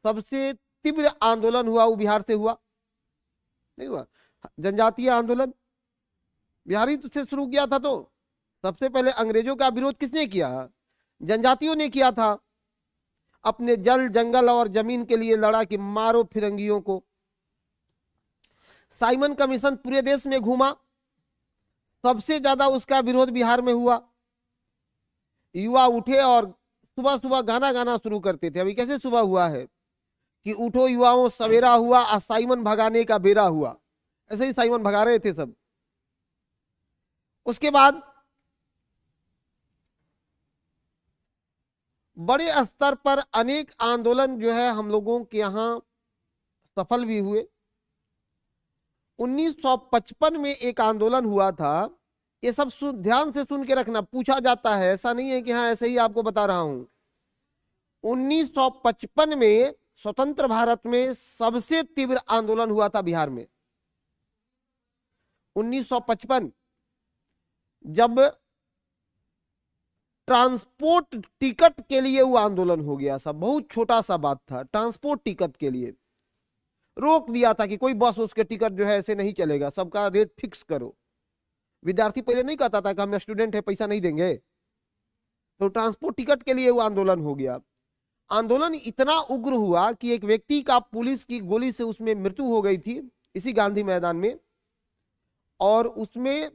सबसे तीव्र आंदोलन हुआ वो बिहार से हुआ? नहीं हुआ? जनजातीय आंदोलन बिहारी से शुरू किया था। तो सबसे पहले अंग्रेजों का विरोध किसने किया? जनजातियों ने किया था। अपने जल जंगल और जमीन के लिए लड़ा कि मारो फिरंगियों को। साइमन कमीशन पूरे देश में घूमा, सबसे ज्यादा उसका विरोध बिहार में हुआ। युवा उठे और सुबह सुबह गाना गाना शुरू करते थे। अभी कैसे सुबह हुआ है कि उठो युवाओं सवेरा हुआ, साइमन भगाने का बेरा हुआ। ऐसे ही साइमन भगा रहे थे सब। उसके बाद बड़े स्तर पर अनेक आंदोलन जो है हम लोगों के यहां सफल भी हुए। 1955 में एक आंदोलन हुआ था। ये सब ध्यान से सुन के रखना, पूछा जाता है, ऐसा नहीं है कि हाँ ऐसे ही आपको बता रहा हूं। 1955 में स्वतंत्र भारत में सबसे तीव्र आंदोलन हुआ था बिहार में। 1955 जब ट्रांसपोर्ट टिकट के लिए वो आंदोलन हो गया। सब बहुत छोटा सा बात था, ट्रांसपोर्ट टिकट के लिए रोक दिया था कि कोई बस उसके टिकट जो है ऐसे नहीं चलेगा, सबका रेट फिक्स करो। विद्यार्थी पहले नहीं कहता था कि हम स्टूडेंट है पैसा नहीं देंगे, तो ट्रांसपोर्ट टिकट के लिए वो आंदोलन हो गया। आंदोलन इतना उग्र हुआ कि एक व्यक्ति का पुलिस की गोली से उसमें मृत्यु हो गई थी इसी गांधी मैदान में, और उसमें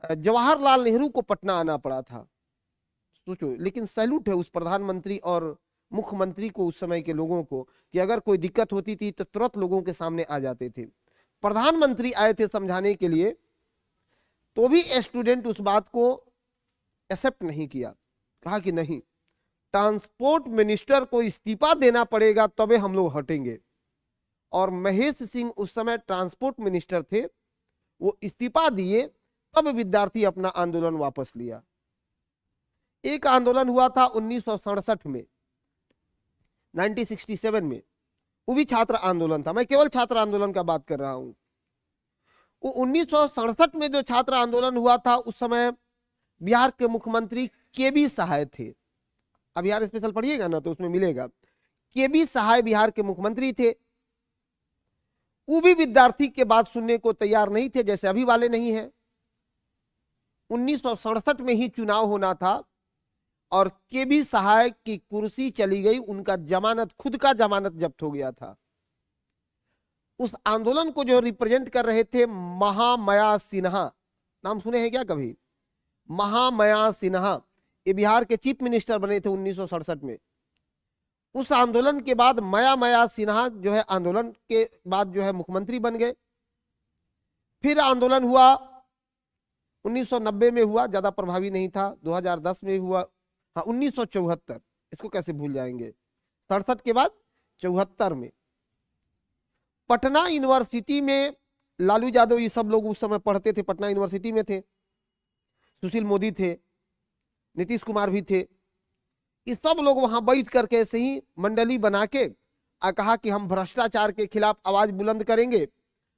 जवाहरलाल नेहरू को पटना आना पड़ा था। सोचो, लेकिन सैल्यूट है उस प्रधानमंत्री और मुख्यमंत्री को, उस समय के लोगों को, कि अगर कोई दिक्कत होती थी तो तुरंत लोगों के सामने आ जाते थे। प्रधानमंत्री आए थे समझाने के लिए, तो भी स्टूडेंट उस बात को एक्सेप्ट नहीं किया। कहा कि नहीं, ट्रांसपोर्ट मिनिस्टर को इस्तीफा देना पड़ेगा तबे हम लोग हटेंगे। और महेश सिंह उस समय ट्रांसपोर्ट मिनिस्टर थे, वो इस्तीफा दिए, तब विद्यार्थी अपना आंदोलन वापस लिया। एक आंदोलन हुआ था 1967 में, 1967 में, वो भी छात्र आंदोलन था। मैं केवल छात्र आंदोलन का बात कर रहा हूं। वो 1967 में जो छात्र आंदोलन हुआ था, उस समय बिहार के मुख्यमंत्री केबी सहाय थे। अब बिहार स्पेशल पढ़िएगा ना तो उसमें मिलेगा। केबी सहाय बिहार के मुख्यमंत्री थे। वो भी विद्यार्थी के बात सुनने को तैयार नहीं थे, जैसे अभी वाले नहीं है। 1967 में ही चुनाव होना था और केबी सहाय की कुर्सी चली गई, उनका जमानत, खुद का जमानत जब्त हो गया था। उस आंदोलन को जो रिप्रेजेंट कर रहे थे महामया सिन्हा, नाम सुने हैं क्या कभी? महामया सिन्हा, ये बिहार के चीफ मिनिस्टर बने थे 1967 में। उस आंदोलन के बाद मया सिन्हा जो है आंदोलन के बाद जो है मुख्यमंत्री बन गए। फिर आंदोलन हुआ 1990 में हुआ, ज्यादा प्रभावी नहीं था। 2010 में हुआ, हाँ 1974, इसको कैसे भूल जाएंगे। 67 के बाद 74 में पटना यूनिवर्सिटी में लालू यादव, ये सब लोग उस समय पढ़ते थे, पटना यूनिवर्सिटी में थे। सुशील मोदी थे, नीतीश कुमार भी थे। ये सब लोग वहां बैठ करके ऐसे ही मंडली बना के कहा कि हम भ्रष्टाचार के खिलाफ आवाज बुलंद करेंगे,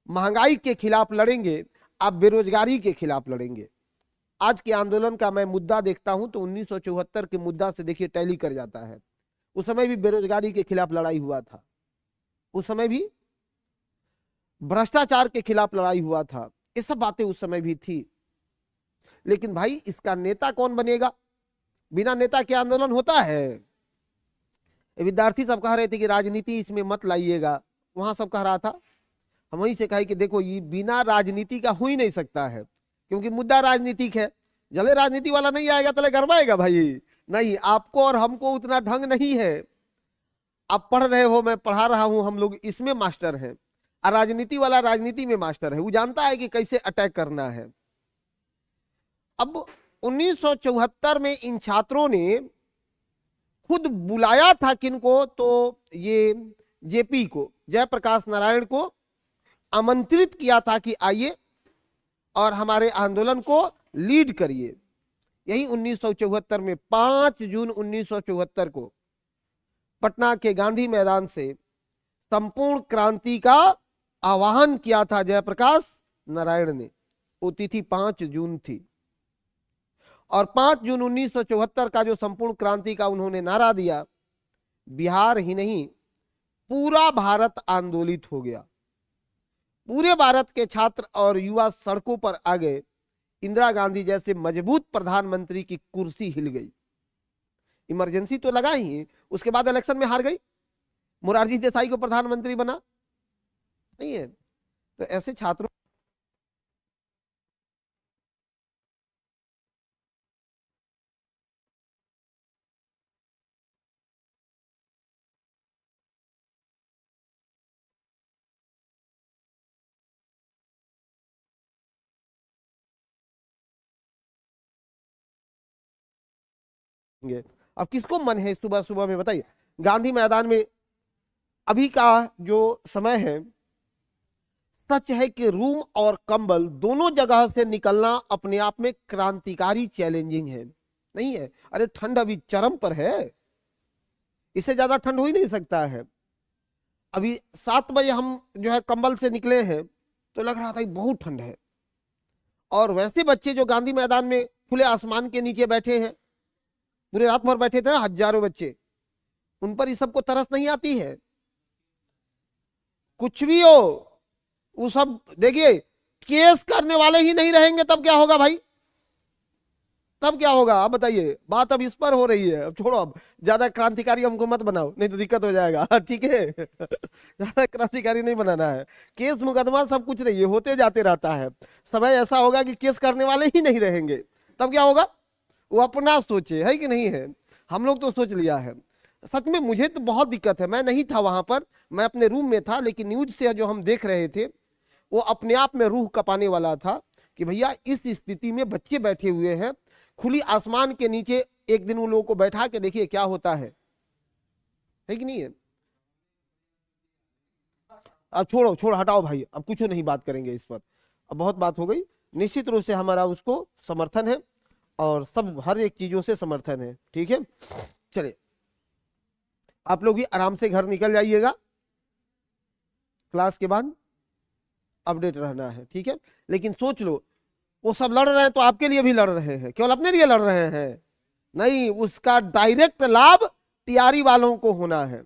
महंगाई के खिलाफ लड़ेंगे, आप बेरोजगारी के खिलाफ लड़ेंगे। आज के आंदोलन का मैं मुद्दा देखता हूं तो 1974 के मुद्दा से देखिए टैली कर जाता है। उस समय भी बेरोजगारी के खिलाफ लड़ाई हुआ था, उस समय भी भ्रष्टाचार के खिलाफ लड़ाई हुआ था, ये सब बातें उस समय भी थी। लेकिन भाई इसका नेता कौन बनेगा? बिना नेता के आंदोलन होता है? विद्यार्थी सब कह रहे थे कि राजनीति इसमें मत लाइएगा, वहां सब कह रहा था। हम वहीं से कहे कि देखो ये बिना राजनीति का हो ही नहीं सकता है, क्योंकि मुद्दा राजनीतिक है। जले राजनीति वाला नहीं आएगा तले गरमाएगा भाई। नहीं, आपको और हमको उतना ढंग नहीं है। आप पढ़ रहे हो, मैं पढ़ा रहा हूं, हम लोग इसमें मास्टर हैं, और राजनीति वाला राजनीति में मास्टर है, वो जानता है कि कैसे अटैक करना है। अब 1974 में इन छात्रों ने खुद बुलाया था किनको, तो ये जेपी को, जयप्रकाश नारायण को आमंत्रित किया था कि आइए और हमारे आंदोलन को लीड करिए। यही 1974 में 5 जून 1974 को पटना के गांधी मैदान से संपूर्ण क्रांति का आह्वान किया था जयप्रकाश नारायण ने। वो तिथि 5 जून थी, और 5 जून 1974 का जो संपूर्ण क्रांति का उन्होंने नारा दिया, बिहार ही नहीं पूरा भारत आंदोलित हो गया। पूरे भारत के छात्र और युवा सड़कों पर आ गए। इंदिरा गांधी जैसे मजबूत प्रधानमंत्री की कुर्सी हिल गई। इमरजेंसी तो लगा ही, उसके बाद इलेक्शन में हार गई। मोरारजी देसाई को प्रधानमंत्री बना नहीं है। तो ऐसे छात्रों अब किसको मन है सुबह सुबह में बताइए गांधी मैदान में। अभी का जो समय है, सच है कि रूम और कंबल दोनों जगह से निकलना अपने आप में क्रांतिकारी चैलेंजिंग है, नहीं है? अरे ठंड अभी चरम पर है, इससे ज्यादा ठंड हो ही नहीं सकता है। अभी 7 बजे हम जो है कंबल से निकले हैं तो लग रहा था कि बहुत ठंड है। और वैसे बच्चे जो गांधी मैदान में खुले आसमान के नीचे बैठे हैं, पूरे रात भर बैठे थे, हजारों बच्चे, उन पर इस सबको तरस नहीं आती है? कुछ भी हो, वो सब देखिए, केस करने वाले ही नहीं रहेंगे तब क्या होगा भाई? तब क्या होगा आप बताइए? बात अब इस पर हो रही है। अब छोड़ो, अब ज्यादा क्रांतिकारी हमको मत बनाओ, नहीं तो दिक्कत हो जाएगा। ठीक है, ज्यादा क्रांतिकारी नहीं बनाना है। केस मुकदमा सब कुछ नहीं है, होते जाते रहता है। समय ऐसा होगा कि केस करने वाले ही नहीं रहेंगे, तब क्या होगा? वो अपना सोचे, है कि नहीं है? हम लोग तो सोच लिया है। सच में मुझे तो बहुत दिक्कत है, मैं नहीं था वहां पर, मैं अपने रूम में था, लेकिन न्यूज से जो हम देख रहे थे वो अपने आप में रूह कपाने वाला था कि भैया इस स्थिति में बच्चे बैठे हुए हैं खुली आसमान के नीचे। एक दिन उन लोगों को बैठा के देखिए क्या होता है कि नहीं है? अब छोड़ो छोड़ो, हटाओ भाई, अब कुछ नहीं बात करेंगे इस पर, अब बहुत बात हो गई। निश्चित रूप से हमारा उसको समर्थन है और सब हर एक चीजों से समर्थन है, ठीक है। चलिए, आप लोग भी आराम से घर निकल जाइएगा, क्लास के बाद अपडेट रहना है, ठीक है। लेकिन सोच लो, वो सब लड़ रहे हैं तो आपके लिए भी लड़ रहे हैं, केवल अपने लिए लड़ रहे हैं नहीं, उसका डायरेक्ट लाभ टीआरई वालों को होना है।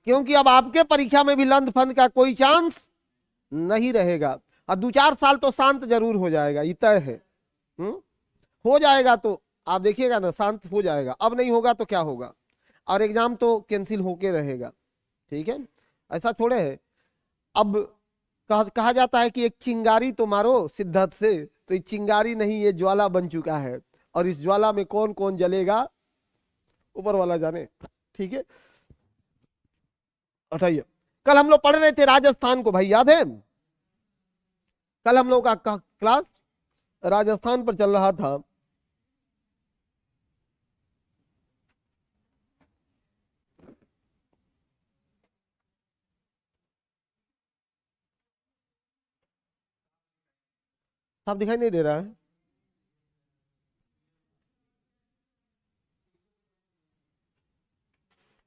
क्योंकि अब आपके परीक्षा में भी लंद फंद का कोई चांस नहीं रहेगा। और 2-4 साल तो शांत जरूर हो जाएगा, ये तय है। हो जाएगा तो आप देखिएगा ना, शांत हो जाएगा। अब नहीं होगा तो क्या होगा? और एग्जाम तो कैंसिल होके रहेगा, ठीक है। ऐसा थोड़े है। अब कहा जाता है कि एक चिंगारी तो मारो सिद्धत से, तो ये चिंगारी नहीं, ये ज्वाला बन चुका है। और इस ज्वाला में कौन कौन जलेगा ऊपर वाला जाने, ठीक है। उठाइए, कल हम लोग पढ़ रहे थे राजस्थान को, भाई याद है? कल हम लोग का क्लास राजस्थान पर चल रहा था। साफ दिखाई नहीं दे रहा है?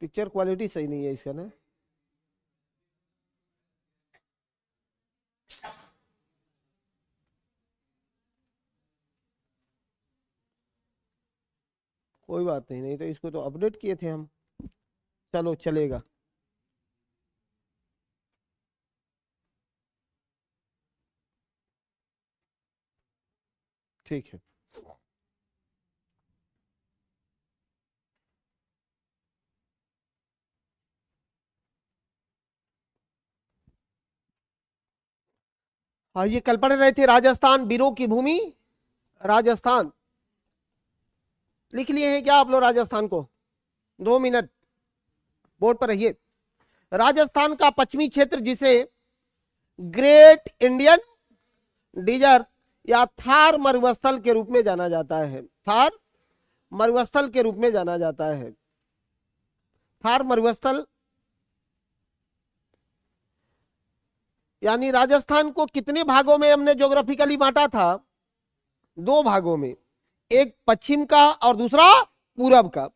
पिक्चर क्वालिटी सही नहीं है इसका ना। कोई बात नहीं, नहीं तो इसको तो अपडेट किए थे हम। चलो चलेगा। ठीक है। हाँ, ये कल पढ़ रहे थे राजस्थान, वीरों की भूमि राजस्थान। लिख लिए हैं क्या आप लोग राजस्थान को? 2 मिनट बोर्ड पर रहिए। राजस्थान का पश्चिमी क्षेत्र, जिसे ग्रेट इंडियन डिजर्ट या थार मरुस्थल के रूप में जाना जाता है, थार मरुस्थल के रूप में जाना जाता है। थार मरुस्थल यानी राजस्थान को कितने भागों में हमने ज्योग्राफिकली बांटा था? 2 भागों में, एक पश्चिम का और दूसरा पूरब का।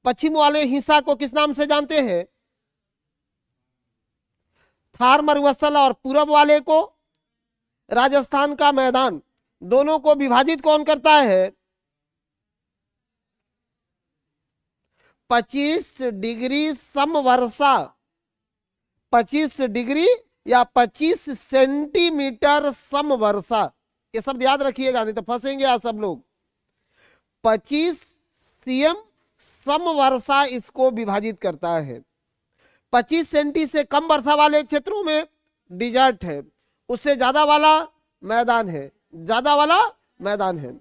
पश्चिम वाले हिस्सा को किस नाम से जानते हैं? थार मरुस्थल, और पूरब वाले को राजस्थान का मैदान। दोनों को विभाजित कौन करता है? 25 डिग्री समवर्षा 25 डिग्री या 25 सेंटीमीटर समवर्षा। ये सब याद रखिएगा, नहीं तो फंसेंगे आप सब लोग। 25 सीएम समवर्षा इसको विभाजित करता है। 25 सेंटी से कम वर्षा वाले क्षेत्रों में डिजर्ट है, उससे ज्यादा वाला मैदान है, ज्यादा वाला मैदान है।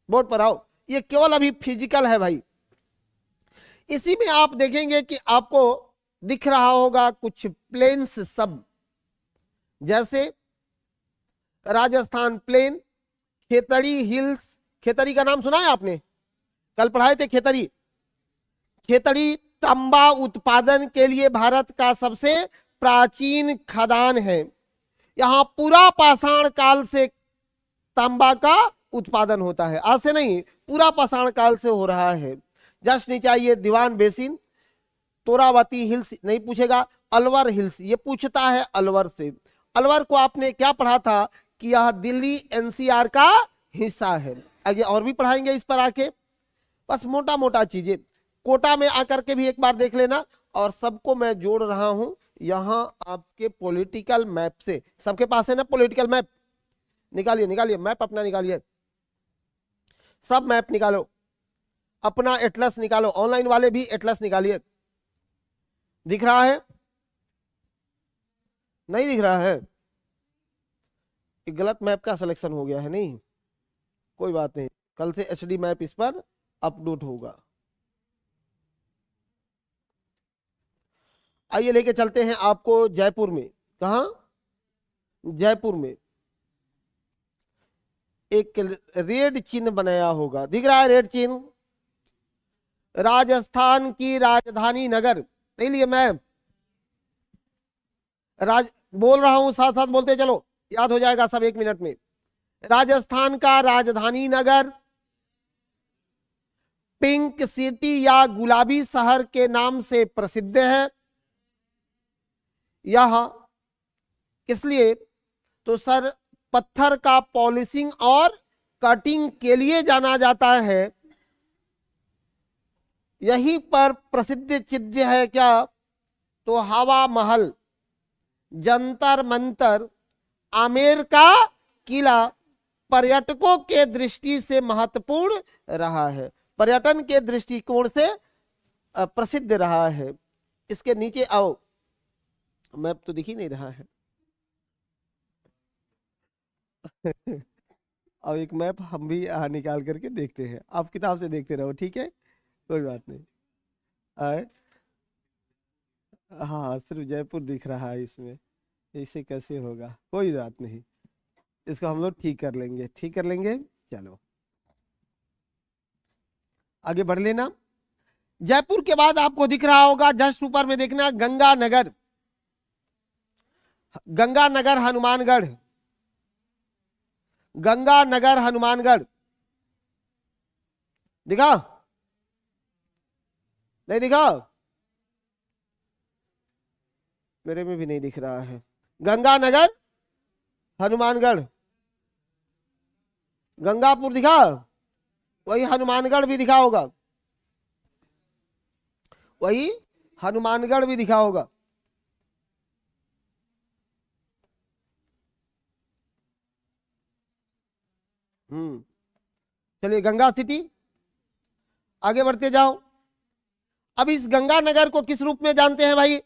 बोर्ड पर आओ, ये केवल अभी फिजिकल है भाई। इसी में आप देखेंगे कि आपको दिख रहा होगा कुछ प्लेन्स सब, जैसे राजस्थान प्लेन, खेतड़ी हिल्स। खेतड़ी का नाम सुना है आपने, कल पढ़ाए थे खेतड़ी। खेतड़ी तांबा उत्पादन के लिए भारत का सबसे प्राचीन खदान है। यहां पूरा पाषाण काल से तांबा का उत्पादन होता है, आज से नहीं, पूरा पाषाण काल से हो रहा है। जस्ट नीचे आइए, दीवान बेसिन, तोरावती हिल्स नहीं पूछेगा, अलवर हिल्स ये पूछता है अलवर से। अलवर को आपने क्या पढ़ा था कि यह दिल्ली एनसीआर का हिस्सा है। आगे और भी पढ़ाएंगे इस पर आके, बस मोटा मोटा चीजें कोटा में आकर के भी एक बार देख लेना। और सबको मैं जोड़ रहा हूं यहां आपके पॉलिटिकल मैप से। सबके पास है ना पॉलिटिकल मैप, निकालिए निकालिए मैप अपना निकालिए, सब मैप निकालो, अपना एटलस निकालो, ऑनलाइन वाले भी एटलस निकालिए। दिख रहा है, नहीं दिख रहा है, एक गलत मैप का सिलेक्शन हो गया है, नहीं कोई बात नहीं, कल से एचडी मैप इस पर अपलोड होगा। आइए लेके चलते हैं आपको जयपुर में। कहा? जयपुर में एक रेड चिन्ह बनाया होगा, दिख रहा है रेड चिन्ह, राजस्थान की राजधानी नगर। नहीं लिए मैं बोल रहा हूं, साथ साथ बोलते चलो, याद हो जाएगा सब 1 मिनट में। राजस्थान का राजधानी नगर पिंक सिटी या गुलाबी शहर के नाम से प्रसिद्ध है। यह किस लिए? तो सर पत्थर का पॉलिशिंग और कटिंग के लिए जाना जाता है। यहीं पर प्रसिद्ध चीज है क्या? तो हवा महल, जंतर मंतर, आमेर का किला पर्यटकों के दृष्टि से महत्वपूर्ण रहा है, पर्यटन के दृष्टिकोण से प्रसिद्ध रहा है। इसके नीचे आओ, मैप तो दिख ही नहीं रहा है अब एक मैप हम भी निकाल करके देखते हैं, आप किताब से देखते रहो, ठीक है, कोई बात नहीं। आए, हाँ सिर्फ जयपुर दिख रहा है इसमें, इसे कैसे होगा, कोई बात नहीं, इसको हम लोग ठीक कर लेंगे, ठीक कर लेंगे। चलो आगे बढ़ लेना। जयपुर के बाद आपको दिख रहा होगा जस्ट ऊपर में देखना गंगानगर, गंगानगर हनुमानगढ़, गंगानगर हनुमानगढ़ दिखा? नहीं दिखा? मेरे में भी नहीं दिख रहा है। गंगानगर हनुमानगढ़, गंगापुर दिखा? वही हनुमानगढ़ भी दिखा होगा, वही हनुमानगढ़ भी दिखा होगा। चलिए गंगा सिटी, आगे बढ़ते जाओ। अब इस गंगानगर को किस रूप में जानते हैं भाई?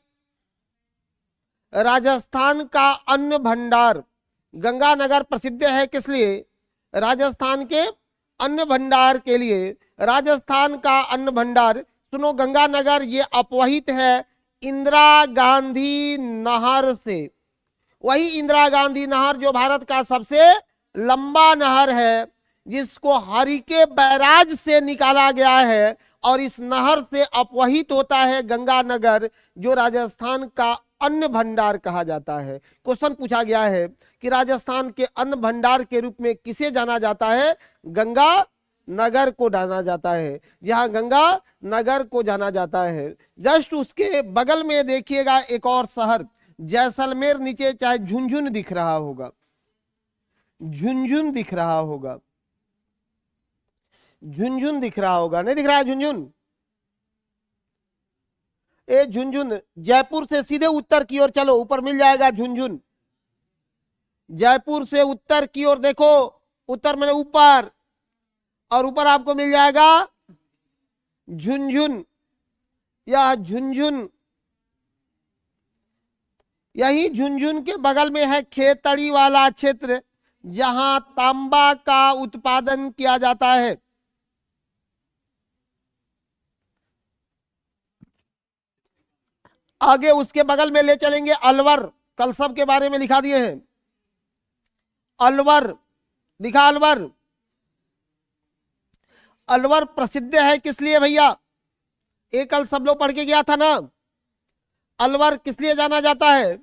राजस्थान का अन्न भंडार। गंगानगर प्रसिद्ध है किस लिए? राजस्थान के अन्न भंडार के लिए। राजस्थान का अन्न भंडार, सुनो, गंगानगर ये अपवहित है इंदिरा गांधी नहर से। वही इंदिरा गांधी नहर जो भारत का सबसे लंबा नहर है, जिसको हरिके बैराज से निकाला गया है, और इस नहर से अपवहित होता है गंगानगर, जो राजस्थान का अन्न भंडार कहा जाता है। क्वेश्चन पूछा गया है कि राजस्थान के अन्न भंडार के रूप में किसे जाना जाता है? गंगा नगर को जाना जाता है, जहां गंगा नगर को जाना जाता है। जस्ट उसके बगल में देखिएगा एक और शहर जैसलमेर, नीचे चाहे झुंझुन दिख रहा होगा, झुंझुन दिख रहा होगा, झुंझुन दिख रहा होगा, नहीं दिख रहा है झुंझुन? ए झुंझुन, जयपुर से सीधे उत्तर की ओर चलो, ऊपर मिल जाएगा झुंझुन। जयपुर से उत्तर की ओर देखो, उत्तर में ऊपर, और ऊपर आपको मिल जाएगा झुंझुन। यह झुंझुन, यही झुंझुन के बगल में है खेतड़ी वाला क्षेत्र, जहां तांबा का उत्पादन किया जाता है। आगे उसके बगल में ले चलेंगे अलवर, कल सब के बारे में लिखा दिए हैं। अलवर दिखा, अलवर। अलवर प्रसिद्ध है किस लिए भैया? एक कल सब लोग पढ़ के गया था ना। अलवर किस लिए जाना जाता है?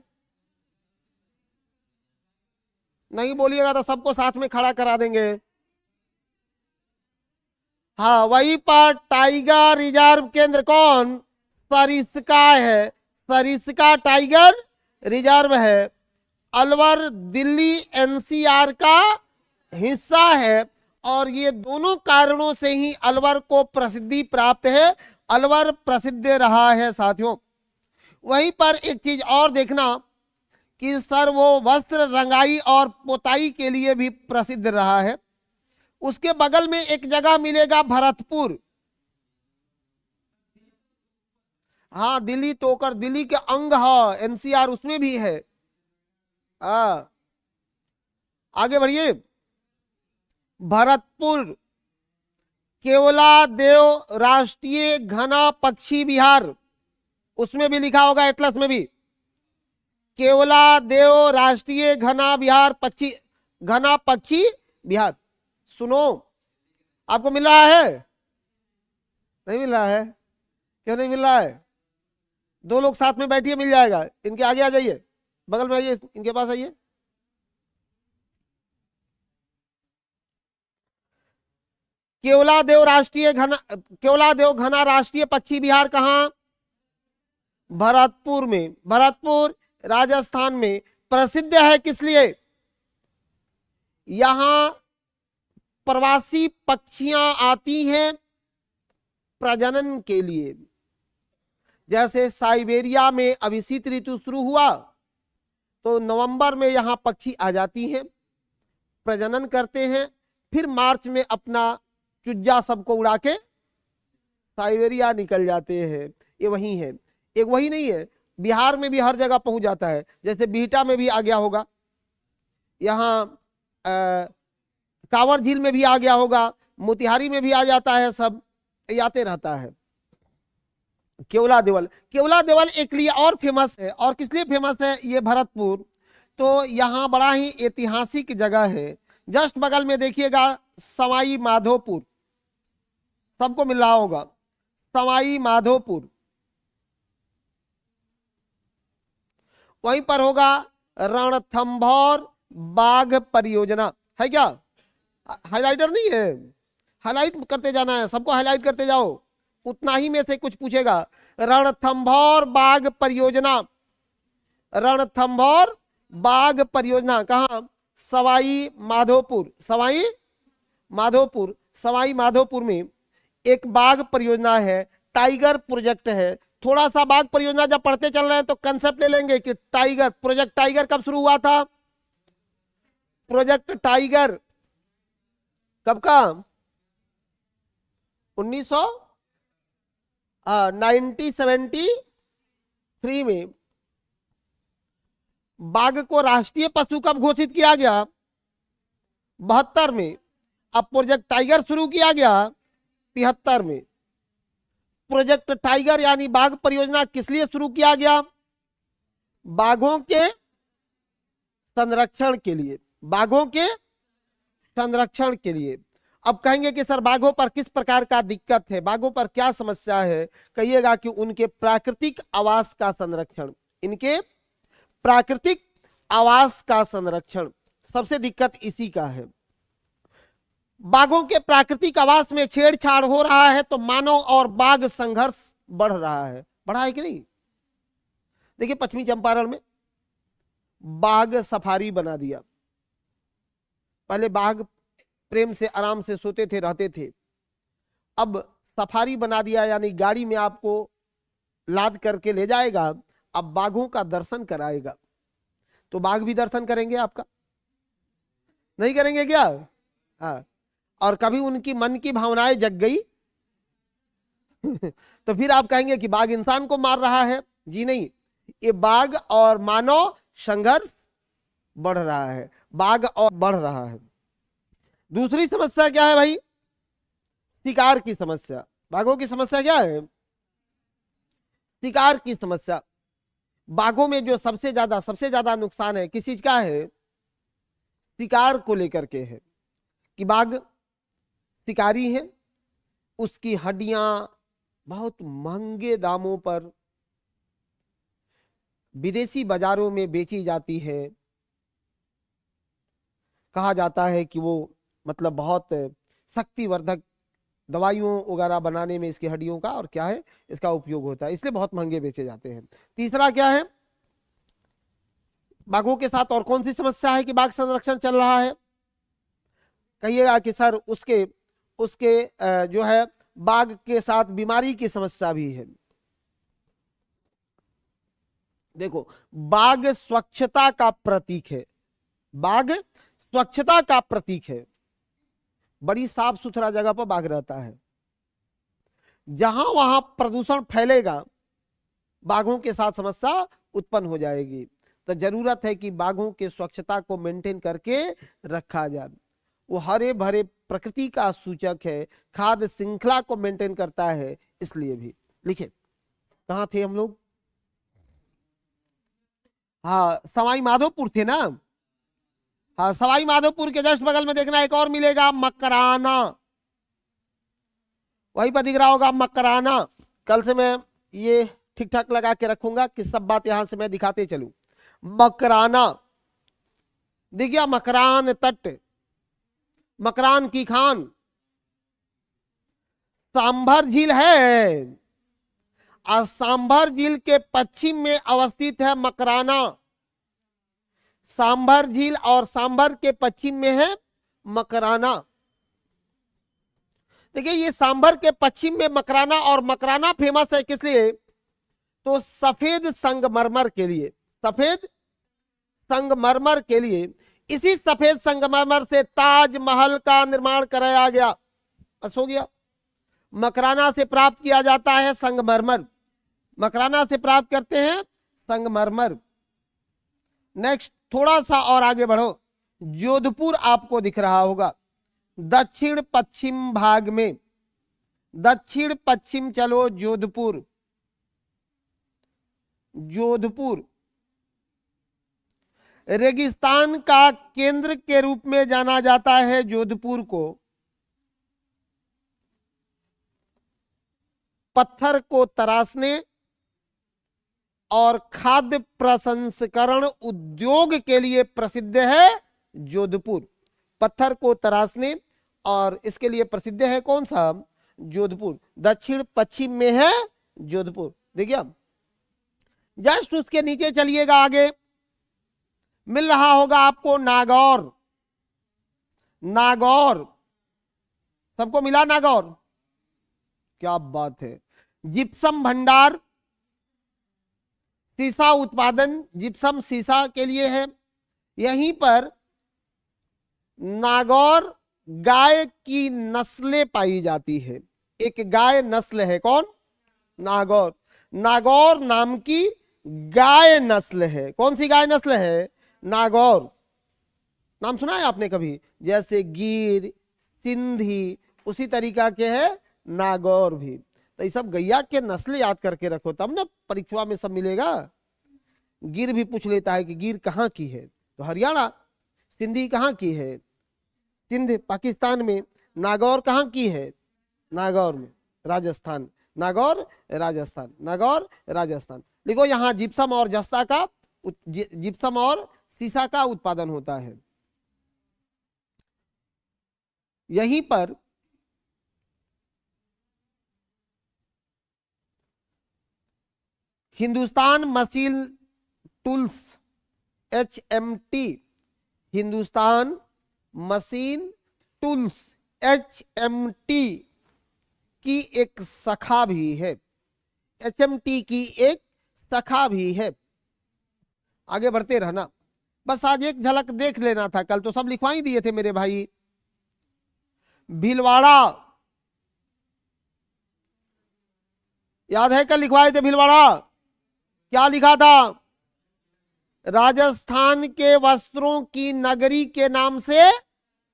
नहीं बोलिएगा तो सबको साथ में खड़ा करा देंगे। हाँ, वहीं पर टाइगर रिजर्व केंद्र कौन? सरिस्का है, सरिस्का टाइगर रिजर्व है। अलवर दिल्ली एनसीआर का हिस्सा है, और ये दोनों कारणों से ही अलवर को प्रसिद्धि प्राप्त है, अलवर प्रसिद्ध रहा है साथियों। वहीं पर एक चीज और देखना कि सर वो वस्त्र रंगाई और पोताई के लिए भी प्रसिद्ध रहा है। उसके बगल में एक जगह मिलेगा भरतपुर। हाँ, दिल्ली तो होकर दिल्ली के अंग है, एनसीआर उसमें भी है। आगे बढ़िए। भरतपुर केवलादेव राष्ट्रीय घना पक्षी विहार, उसमें भी लिखा होगा एटलस में भी, केवलादेव राष्ट्रीय घना विहार पक्षी, घना पक्षी विहार। सुनो, आपको मिल रहा है? नहीं मिल रहा है? क्यों नहीं मिल रहा है? दो लोग साथ में बैठिए, मिल जाएगा। इनके आगे आ जाइए, बगल में आइए, इनके पास आइए। केवलादेव घना राष्ट्रीय पक्षी विहार कहां? भरतपुर में। भरतपुर राजस्थान में प्रसिद्ध है किस लिए? यहां प्रवासी पक्षियां आती हैं प्रजनन के लिए। जैसे साइबेरिया में अभी शीत ऋतु शुरू हुआ तो नवंबर में यहां पक्षी आ जाती हैं, प्रजनन करते हैं, फिर मार्च में अपना चुज्जा सबको उड़ा के साइबेरिया निकल जाते हैं। ये वही है, एक वही नहीं है, बिहार में भी हर जगह पहुंच जाता है। जैसे बिहटा में भी आ गया होगा, यहाँ कांवर झील में भी आ गया होगा, मोतिहारी में भी आ जाता है, सब आते रहता है। केवला देवल, केवला देवल एक लिए और फेमस है। और किस लिए फेमस है ये भरतपुर? तो यहाँ बड़ा ही ऐतिहासिक जगह है। जस्ट बगल में देखिएगा सवाई माधोपुर, सबको मिल रहा होगा, सवाई माधोपुर। वहीं पर होगा रणथंभौर बाघ परियोजना, है क्या? हाइलाइटर नहीं है, हाइलाइट करते जाना है, सबको हाइलाइट करते जाओ, उतना ही में से कुछ पूछेगा। रणथंभौर बाघ परियोजना, रणथंभौर बाघ परियोजना कहां? सवाई माधोपुर। सवाई माधोपुर, सवाई माधोपुर में एक बाघ परियोजना है, टाइगर प्रोजेक्ट है। थोड़ा सा बाघ परियोजना जब पढ़ते चल रहे हैं तो कंसेप्ट ले लेंगे कि टाइगर प्रोजेक्ट, टाइगर कब शुरू हुआ था? प्रोजेक्ट टाइगर कब का? 1973 में। बाघ को राष्ट्रीय पशु कब घोषित किया गया? 72 में। अब प्रोजेक्ट टाइगर शुरू किया गया 73 में। प्रोजेक्ट टाइगर यानी बाघ परियोजना किस लिए शुरू किया गया? बाघों के संरक्षण के लिए, बाघों के संरक्षण के लिए। अब कहेंगे कि सर बाघों पर किस प्रकार का दिक्कत है, बाघों पर क्या समस्या है? कहिएगा कि उनके प्राकृतिक आवास का संरक्षण, इनके प्राकृतिक आवास का संरक्षण, सबसे दिक्कत इसी का है। बाघों के प्राकृतिक आवास में छेड़छाड़ हो रहा है तो मानव और बाघ संघर्ष बढ़ रहा है। बढ़ा है कि नहीं? देखिए पश्चिमी चंपारण में बाघ सफारी बना दिया। पहले बाघ प्रेम से आराम से सोते थे, रहते थे। अब सफारी बना दिया, यानी गाड़ी में आपको लाद करके ले जाएगा, अब बाघों का दर्शन कराएगा, तो बाघ भी दर्शन करेंगे आपका, नहीं करेंगे क्या? हाँ। और कभी उनकी मन की भावनाएं जग गई तो फिर आप कहेंगे कि बाघ इंसान को मार रहा है। जी नहीं, ये बाघ और मानव संघर्ष बढ़ रहा है, बाघ और बढ़ रहा है। दूसरी समस्या क्या है भाई? शिकार की समस्या। बाघों की समस्या क्या है? शिकार की समस्या। बाघों में जो सबसे ज्यादा नुकसान है किस चीज का है? शिकार को लेकर के है, कि बाघ शिकारी है, उसकी हड्डियां बहुत महंगे दामों पर विदेशी बाजारों में बेची जाती है। कहा जाता है कि वो मतलब बहुत शक्तिवर्धक दवाइयों वगैरह बनाने में इसकी हड्डियों का और क्या है इसका उपयोग होता है, इसलिए बहुत महंगे बेचे जाते हैं। तीसरा क्या है बाघों के साथ? और कौन सी समस्या है कि बाघ संरक्षण चल रहा है? कहिएगा कि सर उसके जो है बाघ के साथ बीमारी की समस्या भी है। देखो, बाघ स्वच्छता का प्रतीक है, बाघ स्वच्छता का प्रतीक है। बड़ी साफ सुथरा जगह पर बाघ रहता है, जहां वहां प्रदूषण फैलेगा बाघों के साथ समस्या उत्पन्न हो जाएगी। तो जरूरत है कि बाघों के स्वच्छता को मेंटेन करके रखा जाए। वो हरे भरे प्रकृति का सूचक है, खाद्य श्रृंखला को मेंटेन करता है, इसलिए भी। लिखे कहां थे हम लोग? हाँ, सवाई माधोपुर थे ना। हाँ, सवाई माधोपुर के जस्ट बगल में देखना एक और मिलेगा, मकराना। वहीं पर दिख रहा होगा मकराना। कल से मैं ये ठीक ठाक लगा के रखूंगा कि सब बात यहां से मैं दिखाते चलूं। मकराना दिख गया, मकरान तट, मकरान की खान। सांभर झील है, और सांभर झील के पश्चिम में अवस्थित है मकराना। सांभर झील और सांभर के पश्चिम में है मकराना। देखिए, ये सांभर के पश्चिम में मकराना, और मकराना फेमस है किस लिए? तो सफेद संगमरमर के लिए, सफेद संगमरमर के लिए। इसी सफेद संगमरमर से ताजमहल का निर्माण कराया गया। बस हो गया। मकराना से प्राप्त किया जाता है संगमरमर, मकराना से प्राप्त करते हैं संगमरमर। नेक्स्ट थोड़ा सा और आगे बढ़ो, जोधपुर आपको दिख रहा होगा दक्षिण पश्चिम भाग में, दक्षिण पश्चिम चलो, जोधपुर। जोधपुर रेगिस्तान का केंद्र के रूप में जाना जाता है जोधपुर को। पत्थर को तराशने और खाद्य प्रसंस्करण उद्योग के लिए प्रसिद्ध है जोधपुर। पत्थर को तराशने और इसके लिए प्रसिद्ध है कौन सा? जोधपुर। दक्षिण पश्चिम में है जोधपुर, देखिए। जस्ट उसके नीचे चलिएगा, आगे मिल रहा होगा आपको नागौर। नागौर सबको मिला? नागौर, क्या बात है। जिप्सम भंडार, सीसा उत्पादन, जिप्सम सीसा के लिए है। यहीं पर नागौर गाय की नस्लें पाई जाती है। एक गाय नस्ल है, कौन? नागौर। नागौर नाम की गाय नस्ल है। कौन सी गाय नस्ल है? नागौर। नाम सुना है आपने कभी? जैसे गिर, सिंधी, उसी तरीका के है नागौर भी। तो ये सब गैया के नस्ल याद करके रखो, तब ना परीक्षा में सब मिलेगा। गिर भी पूछ लेता है कि गिर कहाँ की है, तो हरियाणा। सिंधी कहाँ की है? सिंध पाकिस्तान में। नागौर कहाँ की है? नागौर में, राजस्थान। नागौर राजस्थान, नागौर राजस्थान। देखो यहाँ जिप्सम और जस्ता का, जिप्सम और सीसा का उत्पादन होता है। यहीं पर Hindustan machine tools, HMT, Hindustan machine tools HMT की एक शाखा भी है। HMT की एक शाखा भी है। आगे बढ़ते रहना, बस आज एक झलक देख लेना था, कल तो सब लिखवा ही दिए थे मेरे भाई। भीलवाड़ा, याद है कल लिखवाए थे भीलवाड़ा, क्या लिखा था? राजस्थान के वस्त्रों की नगरी के नाम से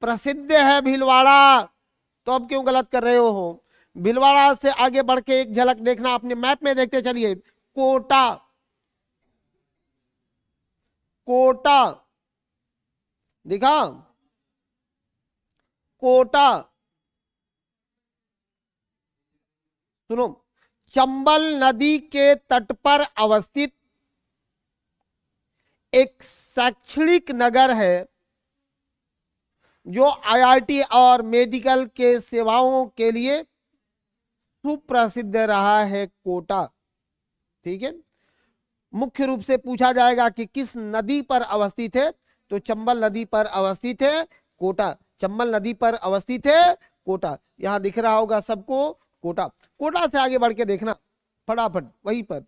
प्रसिद्ध है भीलवाड़ा। तो अब क्यों गलत कर रहे हो? भीलवाड़ा से आगे बढ़ के एक झलक देखना, अपने मैप में देखते चलिए। कोटा, कोटा दिखा, कोटा। सुनो, चंबल नदी के तट पर अवस्थित एक शैक्षणिक नगर है जो IIT और मेडिकल के सेवाओं के लिए सुप्रसिद्ध रहा है, कोटा। ठीक है, मुख्य रूप से पूछा जाएगा कि किस नदी पर अवस्थित है, तो चंबल नदी पर अवस्थित है कोटा। चंबल नदी पर अवस्थित है कोटा, यहां दिख रहा होगा सबको कोटा। कोटा से आगे बढ़ के देखना फटाफट, वहीं पर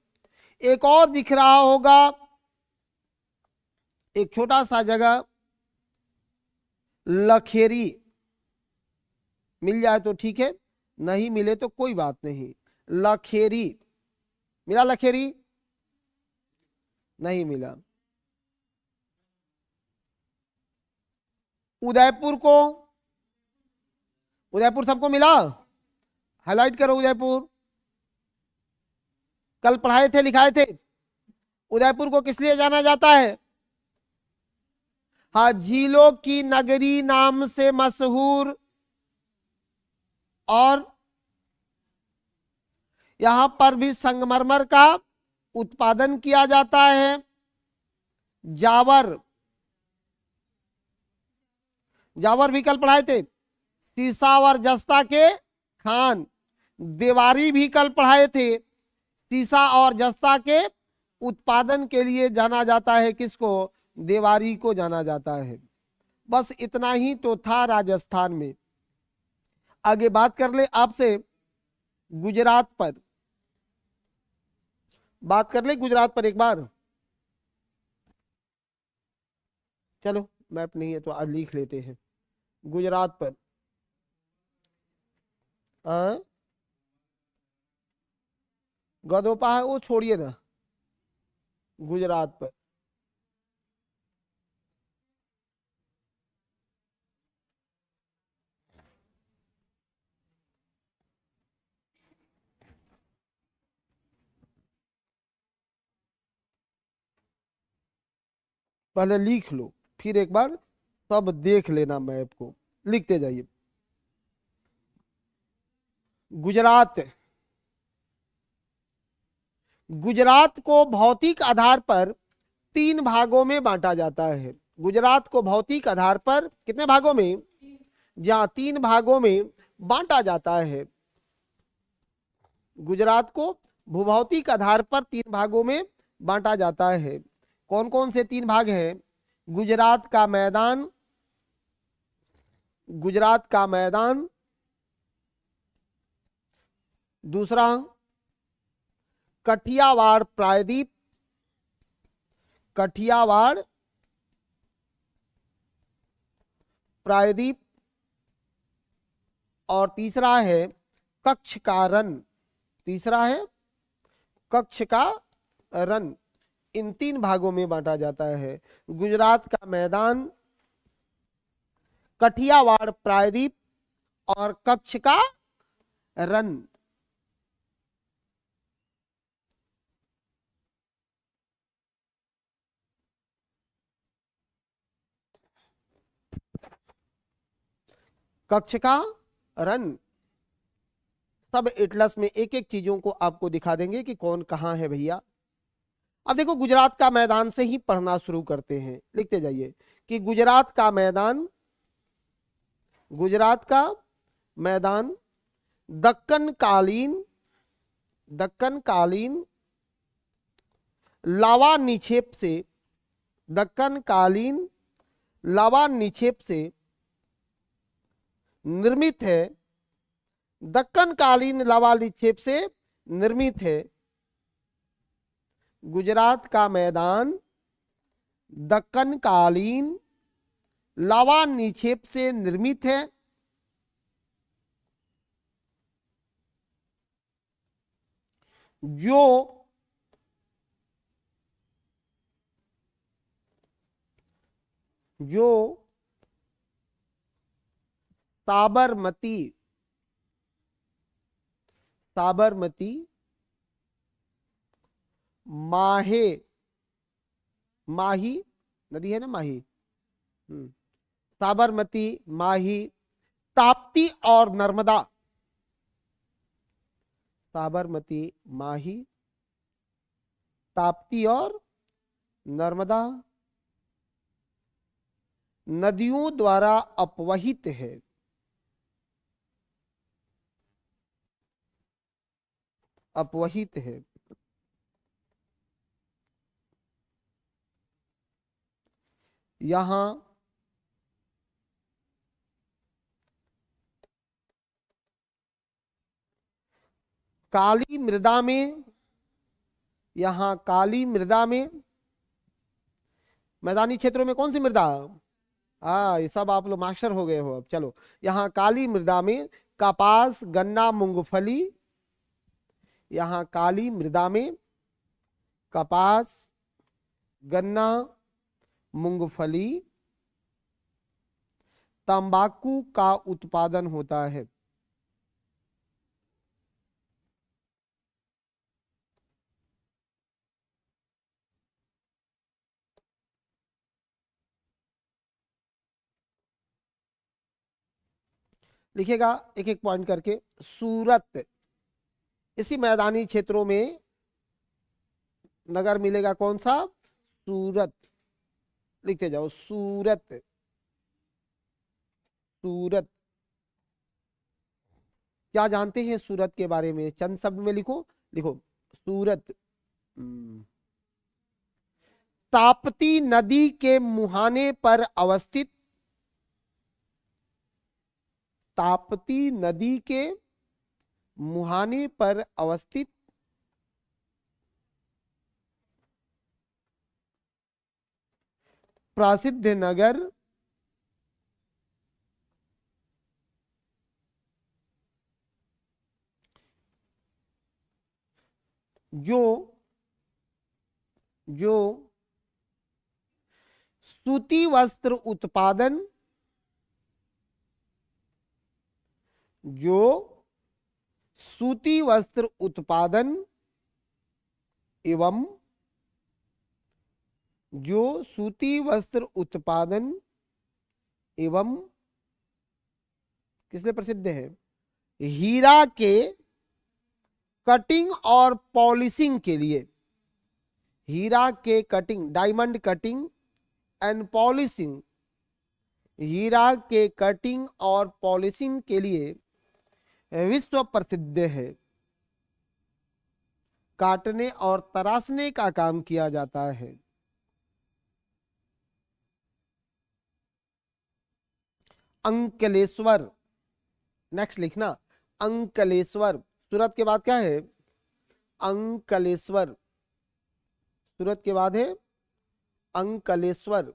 एक और दिख रहा होगा, एक छोटा सा जगह लखेरी। मिल जाए तो ठीक है, नहीं मिले तो कोई बात नहीं। लखेरी मिला? लखेरी नहीं मिला। उदयपुर को, उदयपुर सबको मिला? हाईलाइट करो उदयपुर, कल पढ़ाए थे लिखाए थे। उदयपुर को किस लिए जाना जाता है? हाँ, झीलों की नगरी नाम से मशहूर, और यहां पर भी संगमरमर का उत्पादन किया जाता है। जावर, जावर भी कल पढ़ाए थे। सीसा और जस्ता के खान। देवारी भी कल पढ़ाए थे। सीसा और जस्ता के उत्पादन के लिए जाना जाता है, किसको? देवारी को जाना जाता है। बस इतना ही तो था राजस्थान में। आगे बात कर ले आपसे गुजरात पर, बात कर ले गुजरात पर एक बार। चलो मैप नहीं है तो आज लिख लेते हैं गुजरात पर। गदोपा है वो छोड़िए ना, गुजरात पर। पहले लिख लो, फिर एक बार सब देख लेना मैप को, लिखते जाइए। गुजरात, गुजरात को भौतिक आधार पर 3 भागों में बांटा जाता है। गुजरात को भौतिक आधार पर कितने भागों में? जहां 3 भागों में बांटा जाता है। गुजरात को भूभौतिक आधार पर 3 भागों में बांटा जाता है। कौन कौन से 3 भाग हैं? गुजरात का मैदान, गुजरात का मैदान, दूसरा कठियावाड़ प्रायद्वीप, कठियावाड़ प्रायद्वीप, और तीसरा है कच्छ का रण। तीसरा है कच्छ का रण। इन 3 भागों में बांटा जाता है। गुजरात का मैदान, कठियावाड़ प्रायद्वीप और कच्छ का रण। कच्छ का रण, सब एटलस में एक एक चीजों को आपको दिखा देंगे कि कौन कहां है भैया। अब देखो गुजरात का मैदान से ही पढ़ना शुरू करते हैं, लिखते जाइए कि गुजरात का मैदान, गुजरात का मैदान दक्कन कालीन, दक्कन कालीन लावा निक्षेप से, दक्कन कालीन लावा निक्षेप से निर्मित है। दक्कन कालीन लावा निक्षेप से निर्मित है। गुजरात का मैदान दक्कन कालीन लावा निक्षेप से निर्मित है। जो जो साबरमती साबरमती माहे माही नदी है ना, माही, साबरमती, माही, ताप्ती और नर्मदा, साबरमती, माही, ताप्ती और नर्मदा नदियों द्वारा अपवहित है। अपवहित है। यहां काली मृदा में, यहां काली मृदा में, मैदानी क्षेत्रों में कौन सी मृदा, ये सब आप लोग मास्टर हो गए हो अब। चलो, यहां काली मृदा में कपास, गन्ना, मूंगफली, यहां काली मृदा में कपास, गन्ना, मूंगफली, तंबाकू का उत्पादन होता है। लिखेगा एक एक पॉइंट करके। सूरत, इसी मैदानी क्षेत्रों में नगर मिलेगा, कौन सा, सूरत। लिखते जाओ, सूरत, सूरत। क्या जानते हैं सूरत के बारे में, चंद शब्द में लिखो। लिखो सूरत, ताप्ती नदी के मुहाने पर अवस्थित, ताप्ती नदी के मुहाने पर अवस्थित प्रसिद्ध नगर, जो जो सूती वस्त्र उत्पादन, जो सूती वस्त्र उत्पादन एवं जो सूती वस्त्र उत्पादन एवं किस लिए प्रसिद्ध है, हीरा के कटिंग और पॉलिशिंग के लिए, हीरा के कटिंग, डायमंड कटिंग एंड पॉलिशिंग, हीरा के कटिंग और पॉलिशिंग के लिए विश्व प्रसिद्ध है। काटने और तराशने का काम किया जाता है। अंकलेश्वर, नेक्स्ट लिखना, अंकलेश्वर। सूरत के बाद क्या है, अंकलेश्वर। सूरत के बाद है अंकलेश्वर,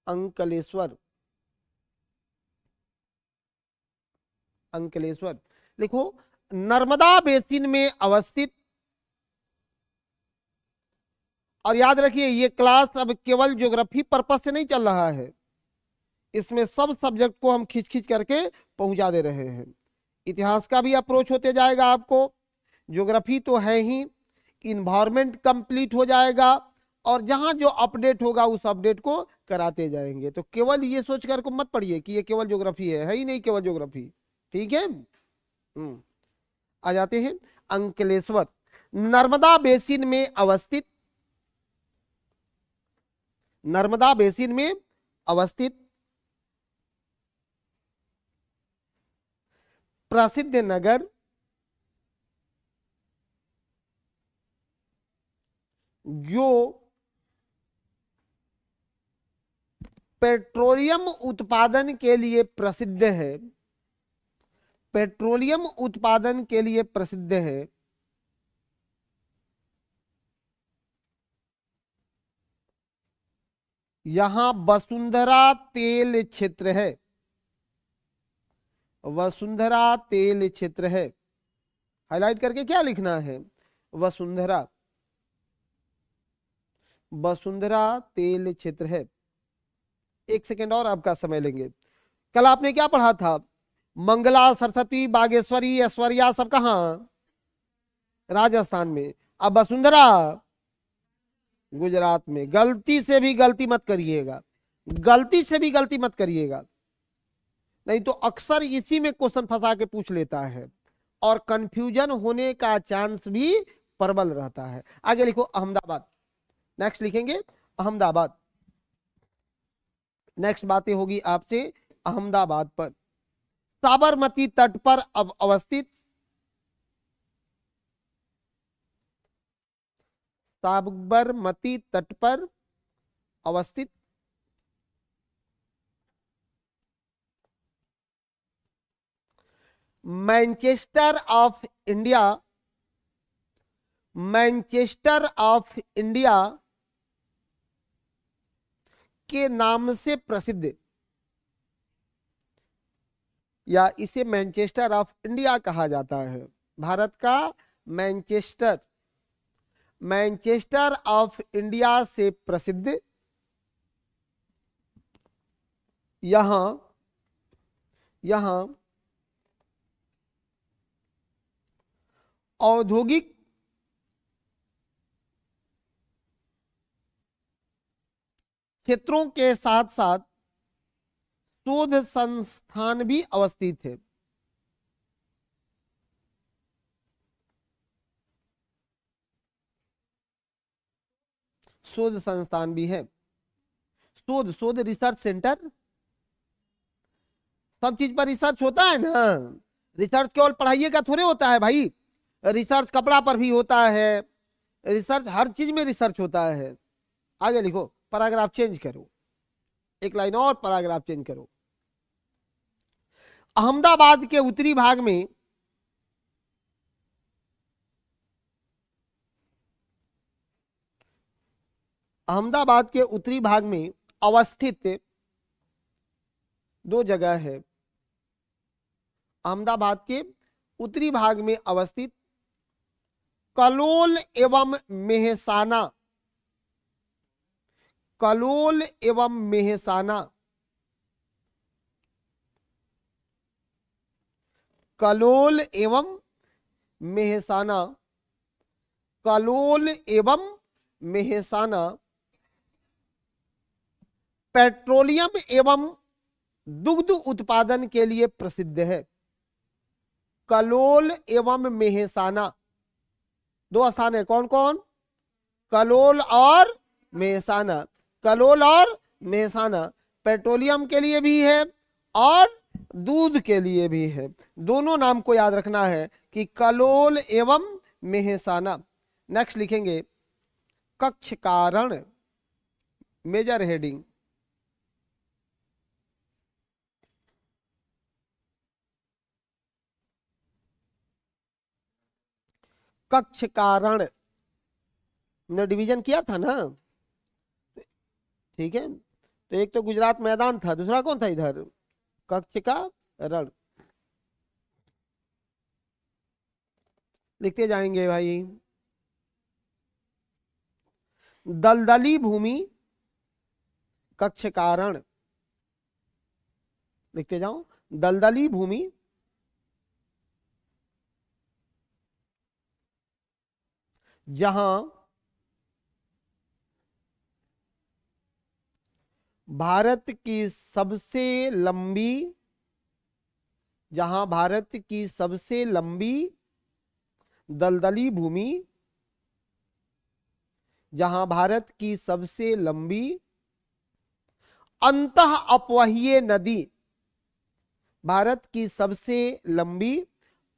अंकलेश्वर, अंकलेश्वर। लिखो, नर्मदा बेसिन में अवस्थित। और याद रखिए, ये क्लास अब केवल ज्योग्राफी पर्पस से नहीं चल रहा है, इसमें सब सब्जेक्ट को हम खींच खींच करके पहुंचा दे रहे हैं। इतिहास का भी अप्रोच होते जाएगा आपको, ज्योग्राफी तो है ही, इन्वायरमेंट कंप्लीट हो जाएगा, और जहां जो अपडेट होगा उस अपडेट को कराते जाएंगे। तो केवल ये सोच कर को मत पढ़िए कि ये केवल ज्योग्राफी है ही नहीं केवल ज्योग्राफी। ठीक है, आ जाते हैं अंकलेश्वर। नर्मदा बेसिन में अवस्थित, नर्मदा बेसिन में अवस्थित प्रसिद्ध नगर, जो पेट्रोलियम उत्पादन के लिए प्रसिद्ध है, पेट्रोलियम उत्पादन के लिए प्रसिद्ध है। यहां वसुंधरा तेल क्षेत्र है, वसुंधरा तेल क्षेत्र है। हाईलाइट करके क्या लिखना है? वसुंधरा, वसुंधरा तेल क्षेत्र है। एक सेकेंड और आपका समय लेंगे। कल आपने क्या पढ़ा था? मंगला, सरस्वती, बागेश्वरी, ऐश्वर्या सब कहां? राजस्थान में। अब वसुंधरा गुजरात में। गलती से भी गलती मत करिएगा, गलती से भी गलती मत करिएगा, नहीं तो अक्सर इसी में क्वेश्चन फंसा के पूछ लेता है और कंफ्यूजन होने का चांस भी प्रबल रहता है। आगे लिखो अहमदाबाद। नेक्स्ट लिखेंगे अहमदाबाद। नेक्स्ट बातें होगी आपसे अहमदाबाद पर। साबरमती तट पर अवस्थित, साबरमती तट पर अवस्थित Manchester of India, Manchester of India के नाम से प्रसिद्ध, या इसे मैनचेस्टर ऑफ इंडिया कहा जाता है। भारत का मैनचेस्टर, मैनचेस्टर ऑफ इंडिया से प्रसिद्ध यहां, यहां औद्योगिक क्षेत्रों के साथ साथ शोध संस्थान भी अवस्थित है। शोध संस्थान भी है। शोध, शोध रिसर्च सेंटर, सब चीज पर रिसर्च होता है ना। रिसर्च केवल पढ़ाई का थोड़े होता है भाई, रिसर्च कपड़ा पर भी होता है, रिसर्च हर चीज में रिसर्च होता है। आगे लिखो, पैराग्राफ चेंज करो, एक लाइन और पैराग्राफ चेंज करो। अहमदाबाद के उत्तरी भाग में अहमदाबाद के उत्तरी भाग में अवस्थित दो जगह है। अहमदाबाद के उत्तरी भाग में अवस्थित कलोल एवं मेहसाना, कलोल एवं मेहसाना, कलोल एवं मेहसाना, कलोल एवं मेहसाना पेट्रोलियम एवं दुग्ध उत्पादन के लिए प्रसिद्ध है। कलोल एवं मेहसाना दो स्थान है, कौन कौन? कलोल और मेहसाना। कलोल और मेहसाना पेट्रोलियम के लिए भी है और दूध के लिए भी है। दोनों नाम को याद रखना है कि कलोल एवं मेहसाना। नेक्स्ट लिखेंगे कक्ष कारण, मेजर हेडिंग। कक्ष कारण ने डिवीजन किया था ना, ठीक है। तो एक तो गुजरात मैदान था, दूसरा कौन था इधर? कक्ष का रण। लिखते जाएंगे भाई। दलदली भूमि कक्ष कारण, लिखते जाओ। दलदली भूमि जहां भारत की सबसे लंबी, जहां भारत की सबसे लंबी दलदली भूमि, जहां भारत की सबसे लंबी अंतः अपवहीय नदी, भारत की सबसे लंबी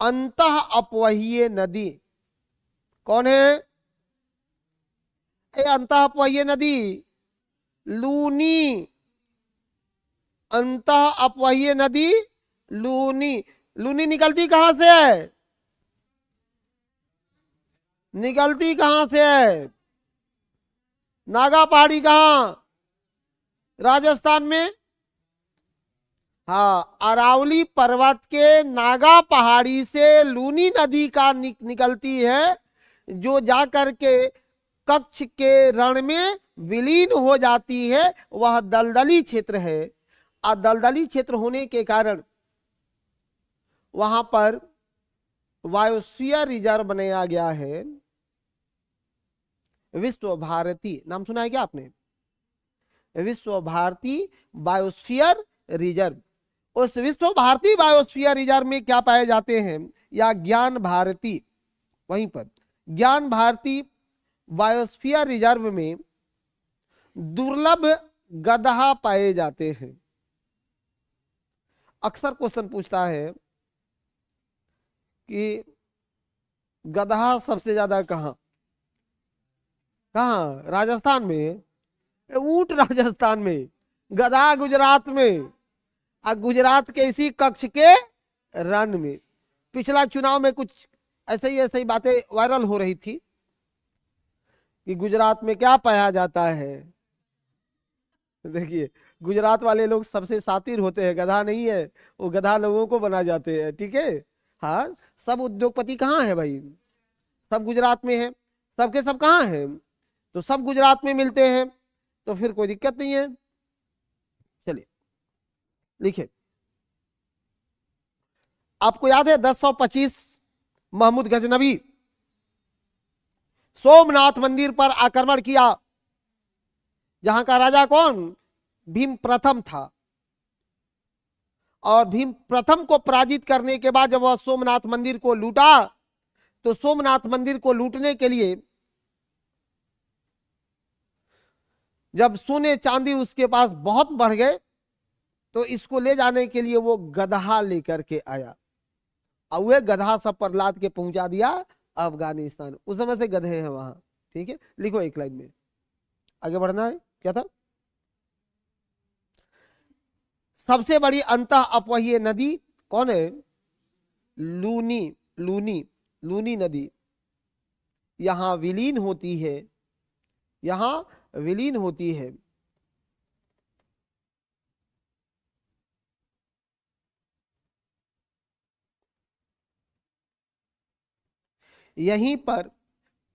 अंतः अपवहीय नदी कौन है? अंतः अपवहीय नदी लूनी। अंतः अपवहीय नदी लूनी। लूनी निकलती कहां से है? निकलती कहां से है? नागा पहाड़ी कहां? राजस्थान में, हाँ, अरावली पर्वत के नागा पहाड़ी से लूनी नदी का निकलती है, जो जाकर के कच्छ के रण में विलीन हो जाती है। वह दलदली क्षेत्र है। और दलदली क्षेत्र होने के कारण वहां पर बायोस्फीयर रिजर्व बनाया गया है। विश्व भारती नाम सुना है क्या आपने? विश्व भारती बायोस्फीयर रिजर्व। उस विश्व भारती बायोस्फीयर रिजर्व में क्या पाए जाते हैं? या ज्ञान भारती, वहीं पर ज्ञान भारती बायोस्फीयर रिजर्व में दुर्लभ गदहा पाए जाते हैं। अक्सर क्वेश्चन पूछता है कि गदहा सबसे ज्यादा कहां? कहां? राजस्थान में। ऊंट राजस्थान में, गदहा गुजरात में, और गुजरात के इसी कच्छ के रण में। पिछला चुनाव में कुछ ऐसे ही बातें वायरल हो रही थी कि गुजरात में क्या पाया जाता है। देखिए, गुजरात वाले लोग सबसे शातिर होते हैं, गधा नहीं है, वो गधा लोगों को बना जाते हैं। ठीक है, हाँ, सब उद्योगपति कहाँ है भाई? सब गुजरात में है। सबके सब कहाँ है? तो सब गुजरात में मिलते हैं, तो फिर कोई दिक्कत नहीं है। चलिए लिखे, आपको याद है 1025 महमूद गजनवी सोमनाथ मंदिर पर आक्रमण किया। जहां का राजा कौन? भीम प्रथम था। और भीम प्रथम को पराजित करने के बाद जब वह सोमनाथ मंदिर को लूटा, तो सोमनाथ मंदिर को लूटने के लिए जब सोने चांदी उसके पास बहुत बढ़ गए, तो इसको ले जाने के लिए वो गदहा लेकर के आया, और वह गदहा सब पर लाद के पहुंचा दिया अफगानिस्तान। उस समय से गधे हैं वहां। ठीक है, लिखो एक लाइन में, आगे बढ़ना है। क्या था? सबसे बड़ी अंतः अपवहीय नदी कौन है? लूनी। लूनी, लूनी नदी यहां विलीन होती है, यहां विलीन होती है। यहीं पर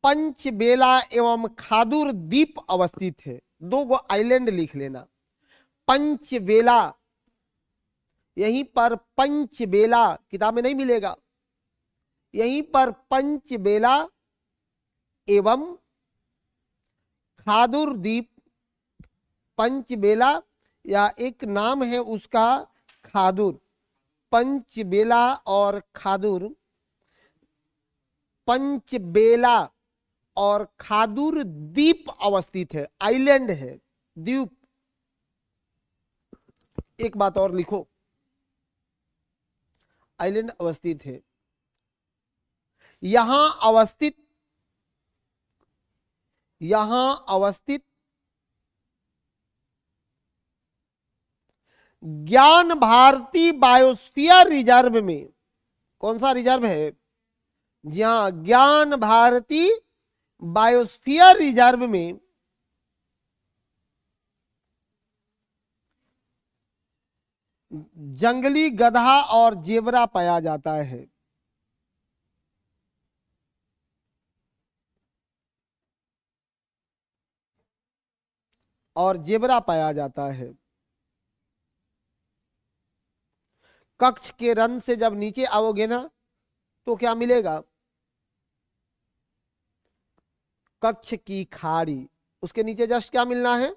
पंचबेला एवं खादुर द्वीप अवस्थित है। दो गो आइलैंड लिख लेना। पंचबेला, यहीं पर पंचबेला, किताब में नहीं मिलेगा। यहीं पर पंचबेला एवं खादुर द्वीप, पंचबेला या एक नाम है उसका खादुर, पंचबेला और खादुर, पंचबेला और खादुर द्वीप अवस्थित है, आइलैंड है, द्वीप। एक बात और लिखो, आइलैंड अवस्थित है। यहां अवस्थित ज्ञान भारती बायोस्फीयर रिजर्व में, कौन सा रिजर्व है? जहां ज्ञान भारती बायोस्फीयर रिजर्व में जंगली गधा और जेबरा पाया जाता है। और जेबरा पाया जाता है। कच्छ के रन से जब नीचे आओगे ना, तो क्या मिलेगा? कच्छ की खाड़ी, उसके नीचे जस्ट क्या मिलना है?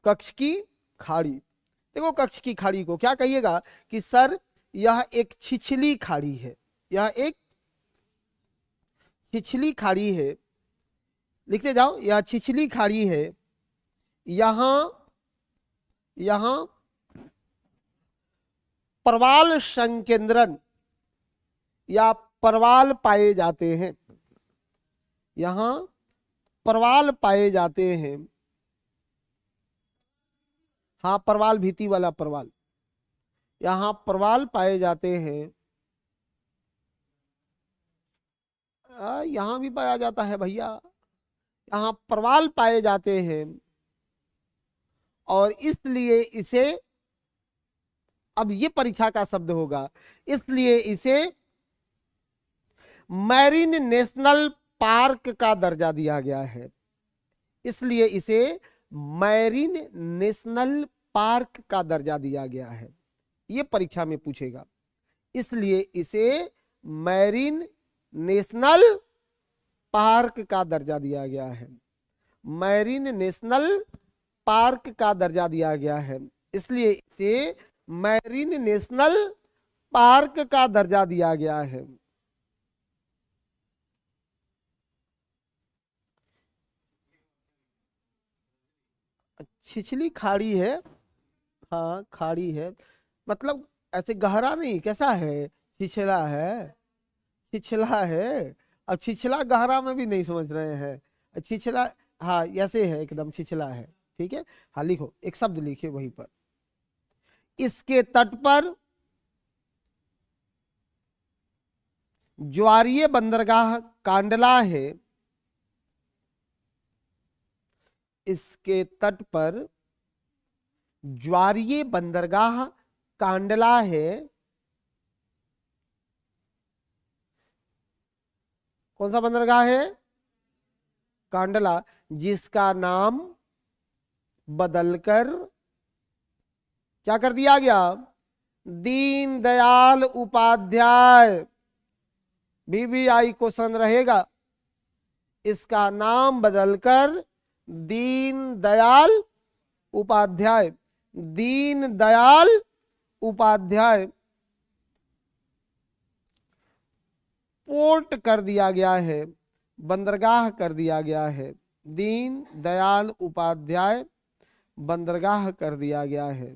कच्छ की खाड़ी। देखो, कच्छ की खाड़ी को क्या कहिएगा कि सर यह एक छिछली खाड़ी है, यह एक छिछली खाड़ी है। लिखते जाओ, यह छिछली खाड़ी है। यहां परवाल संकेंद्रन या परवाल पाए जाते हैं। यहां परवाल पाए जाते हैं। हाँ, परवाल, भीति वाला परवाल, यहां परवाल पाए जाते हैं। यहां भी पाया जाता है भैया, यहाँ प्रवाल पाए जाते हैं और इसलिए इसे, अब ये परीक्षा का शब्द होगा, इसलिए इसे मैरीन नेशनल पार्क का दर्जा दिया गया है। इसलिए इसे मैरीन नेशनल पार्क का दर्जा दिया गया है, ये परीक्षा में पूछेगा। इसलिए इसे मैरीन नेशनल पार्क का दर्जा दिया गया है, मैरीन नेशनल पार्क का दर्जा दिया गया है, इसलिए इसे मैरीन नेशनल पार्क का दर्जा दिया गया है। छिछली खाड़ी है, हाँ खाड़ी है, मतलब ऐसे गहरा नहीं, कैसा है, छिछला है, छिछला है। अब छिछला गहरा में भी नहीं समझ रहे हैं, छिछला, हाँ ऐसे है, एकदम छिछला है, ठीक है। हाँ लिखो, एक शब्द लिखिए वहीं पर। इसके तट पर ज्वारीय बंदरगाह कांडला है, इसके तट पर ज्वारीय बंदरगाह कांडला है। कौन सा बंदरगाह है? कांडला, जिसका नाम बदलकर क्या कर दिया गया? दीनदयाल उपाध्याय, BBI क्वेश्चन रहेगा, इसका नाम बदलकर दीनदयाल उपाध्याय, दीनदयाल उपाध्याय पोर्ट कर दिया गया है, बंदरगाह कर दिया गया है, दीनदयाल उपाध्याय बंदरगाह कर दिया गया है।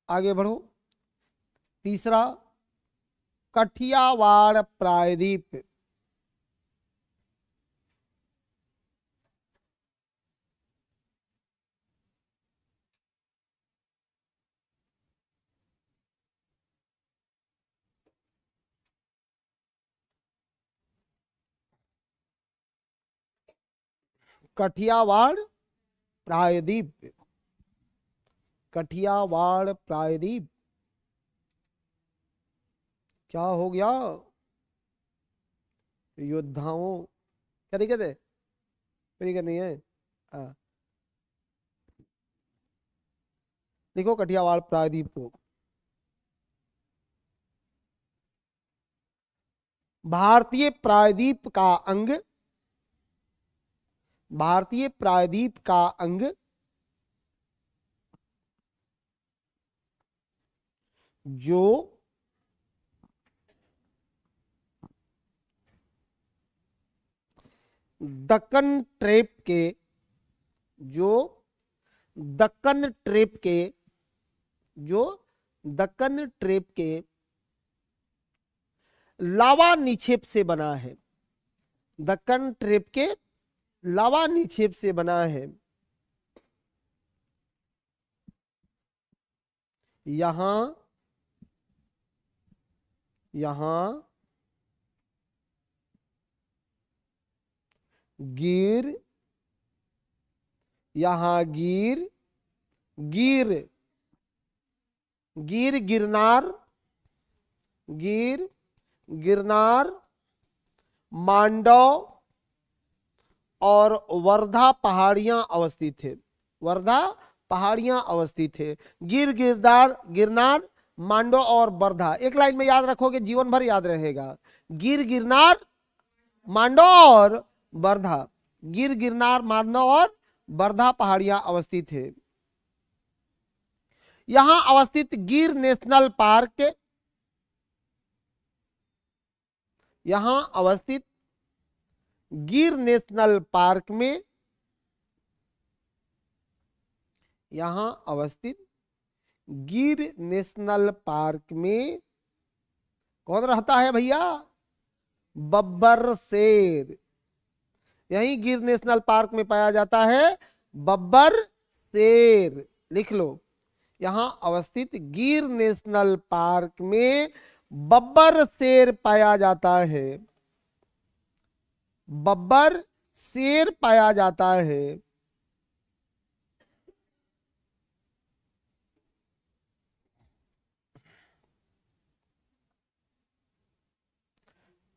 आगे बढ़ो। तीसरा, कठियावाड़ प्रायद्वीप, कठियावाड़ प्रायद्वीप, कठियावाड़ प्रायद्वीप क्या हो गया? योद्धाओं, क्या दिक्कत है? कोई दिक्कत नहीं है। देखो कठियावाड़ प्रायद्वीप को, भारतीय प्रायद्वीप का अंग, भारतीय प्रायद्वीप का अंग जो दक्कन ट्रेप के, जो दक्कन ट्रेप के, जो दक्कन ट्रेप के लावा निक्षेप से बना है, दक्कन ट्रेप के लावा निक्षेप से बना है। यहां गिर, यहां गिर, गिर, गिर गिरनार, गिर गिरनार, मांडव और वर्धा पहाड़ियां अवस्थित है, वर्धा पहाड़ियां अवस्थित है। गिर गिरदार गिरनार, मांडव और वर्धा, एक लाइन में याद रखोगे, जीवन भर याद रहेगा। गिर गिरनार, मांडव और वर्धा, गिर गिरनार, मांडव और वर्धा पहाड़ियां अवस्थित है। यहां अवस्थित गिर नेशनल पार्क, यहां अवस्थित गिर नेशनल पार्क में, यहां अवस्थित गिर नेशनल पार्क में कौन रहता है भैया? बब्बर शेर, यही गिर नेशनल पार्क में पाया जाता है बब्बर शेर, लिख लो। यहां अवस्थित गिर नेशनल पार्क में बब्बर शेर पाया जाता है, बब्बर शेर पाया जाता है।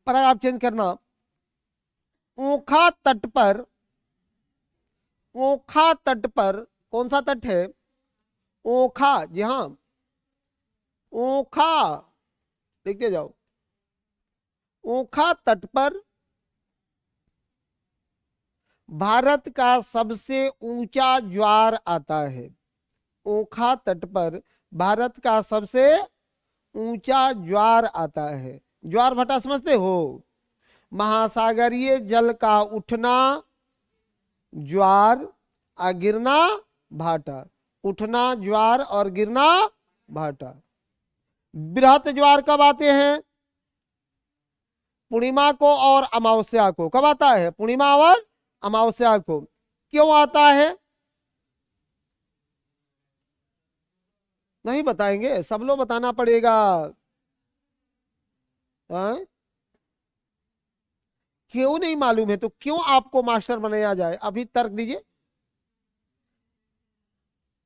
पर आप चेंज करना, ओखा तट पर, ओखा तट पर, कौन सा तट है? ओखा, जी हाँ, ओखा, देखते जाओ, ओखा तट पर भारत का सबसे ऊंचा ज्वार आता है। ओखा तट पर भारत का सबसे ऊंचा ज्वार आता है। ज्वार भाटा समझते हो? महासागरीय जल का उठना ज्वार और गिरना भाटा, उठना ज्वार और गिरना भाटा। बृहत ज्वार कब आते हैं? पूर्णिमा को और अमावस्या को। कब आता है? पूर्णिमा और अमावस्या को। क्यों आता है? नहीं बताएंगे, सब लोग बताना पड़ेगा। क्यों नहीं मालूम है तो क्यों आपको मास्टर बनाया जाए? अभी तर्क दीजिए।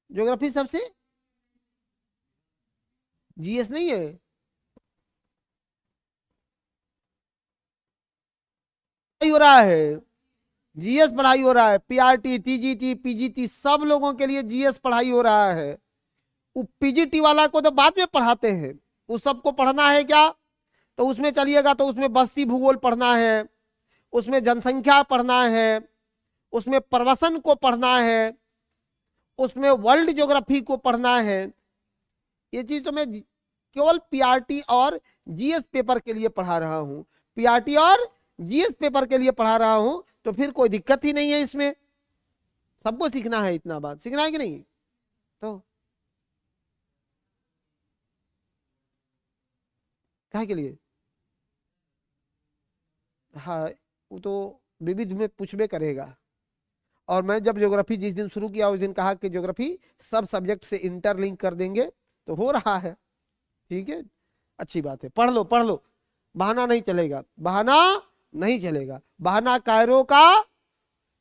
ज्योग्राफी सबसे, जीएस नहीं है? हो रहा है जीएस पढ़ाई हो रहा है, पीआरटी, टीजीटी, पीजीटी सब लोगों के लिए जीएस पढ़ाई हो रहा है। वो पीजीटी वाला को तो बाद में पढ़ाते हैं, उस सबको पढ़ना है क्या? तो उसमें चलिएगा तो उसमें बस्ती भूगोल पढ़ना है, उसमें जनसंख्या पढ़ना है, उसमें प्रवसन को पढ़ना है, उसमें वर्ल्ड ज्योग्राफी को पढ़ना है। ये चीज तो मैं केवल पीआरटी और जीएस पेपर के लिए पढ़ा रहा हूं, पीआरटी और जीएस पेपर के लिए पढ़ा रहा हूं, तो फिर कोई दिक्कत ही नहीं है इसमें। सबको सीखना है, इतना बात सीखना है कि नहीं? तो काहे के लिए? हाँ, वो तो विविध में पूछबे करेगा। और मैं जब ज्योग्राफी जिस दिन शुरू किया उस दिन कहा कि ज्योग्राफी सब सब्जेक्ट से इंटरलिंक कर देंगे, तो हो रहा है। ठीक है, अच्छी बात है, पढ़ लो पढ़ लो, बहाना नहीं चलेगा, बहाना नहीं चलेगा। बहाना कायरों का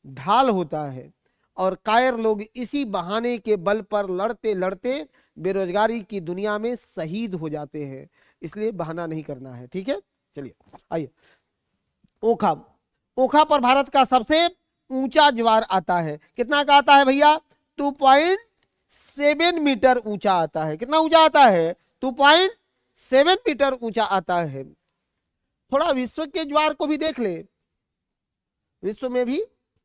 ढाल होता है, और कायर लोग इसी बहाने के बल पर लड़ते लड़ते बेरोजगारी की दुनिया में शहीद हो जाते हैं। इसलिए बहाना नहीं करना है। ठीक है, चलिए आइए। ओखा, ओखा पर भारत का सबसे ऊंचा ज्वार आता है। कितना का आता है भैया? 2.7 मीटर ऊंचा आता है। कितना ऊंचा आता है? 2.7 मीटर ऊंचा आता है। थोड़ा विश्व के ज्वार को भी देख ले, विश्व में भी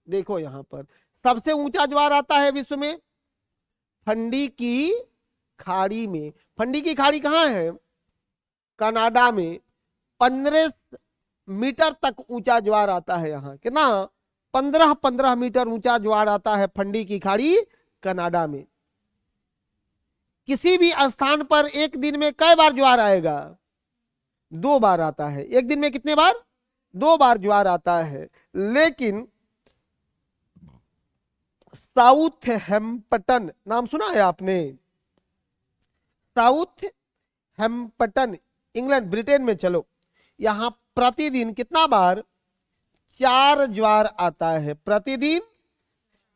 देखो। यहां पर सबसे ऊंचा ज्वार आता है विश्व में फंडी की खाड़ी में। फंडी की खाड़ी कहां है? कनाडा में। 15 मीटर तक ऊंचा ज्वार आता है यहाँ। कितना? 15 मीटर ऊंचा ज्वार आता है फंडी की खाड़ी कनाडा में। किसी भी स्थान पर एक दिन में कई बार ज्वार आएगा? 2 बार आता है। एक दिन में कितने बार? 2 बार ज्वार आता है। लेकिन साउथ हैम्पटन, नाम सुना है आपने? साउथ हैम्पटन, इंग्लैंड, ब्रिटेन में। चलो, यहां प्रतिदिन कितना बार? 4 ज्वार आता है। प्रतिदिन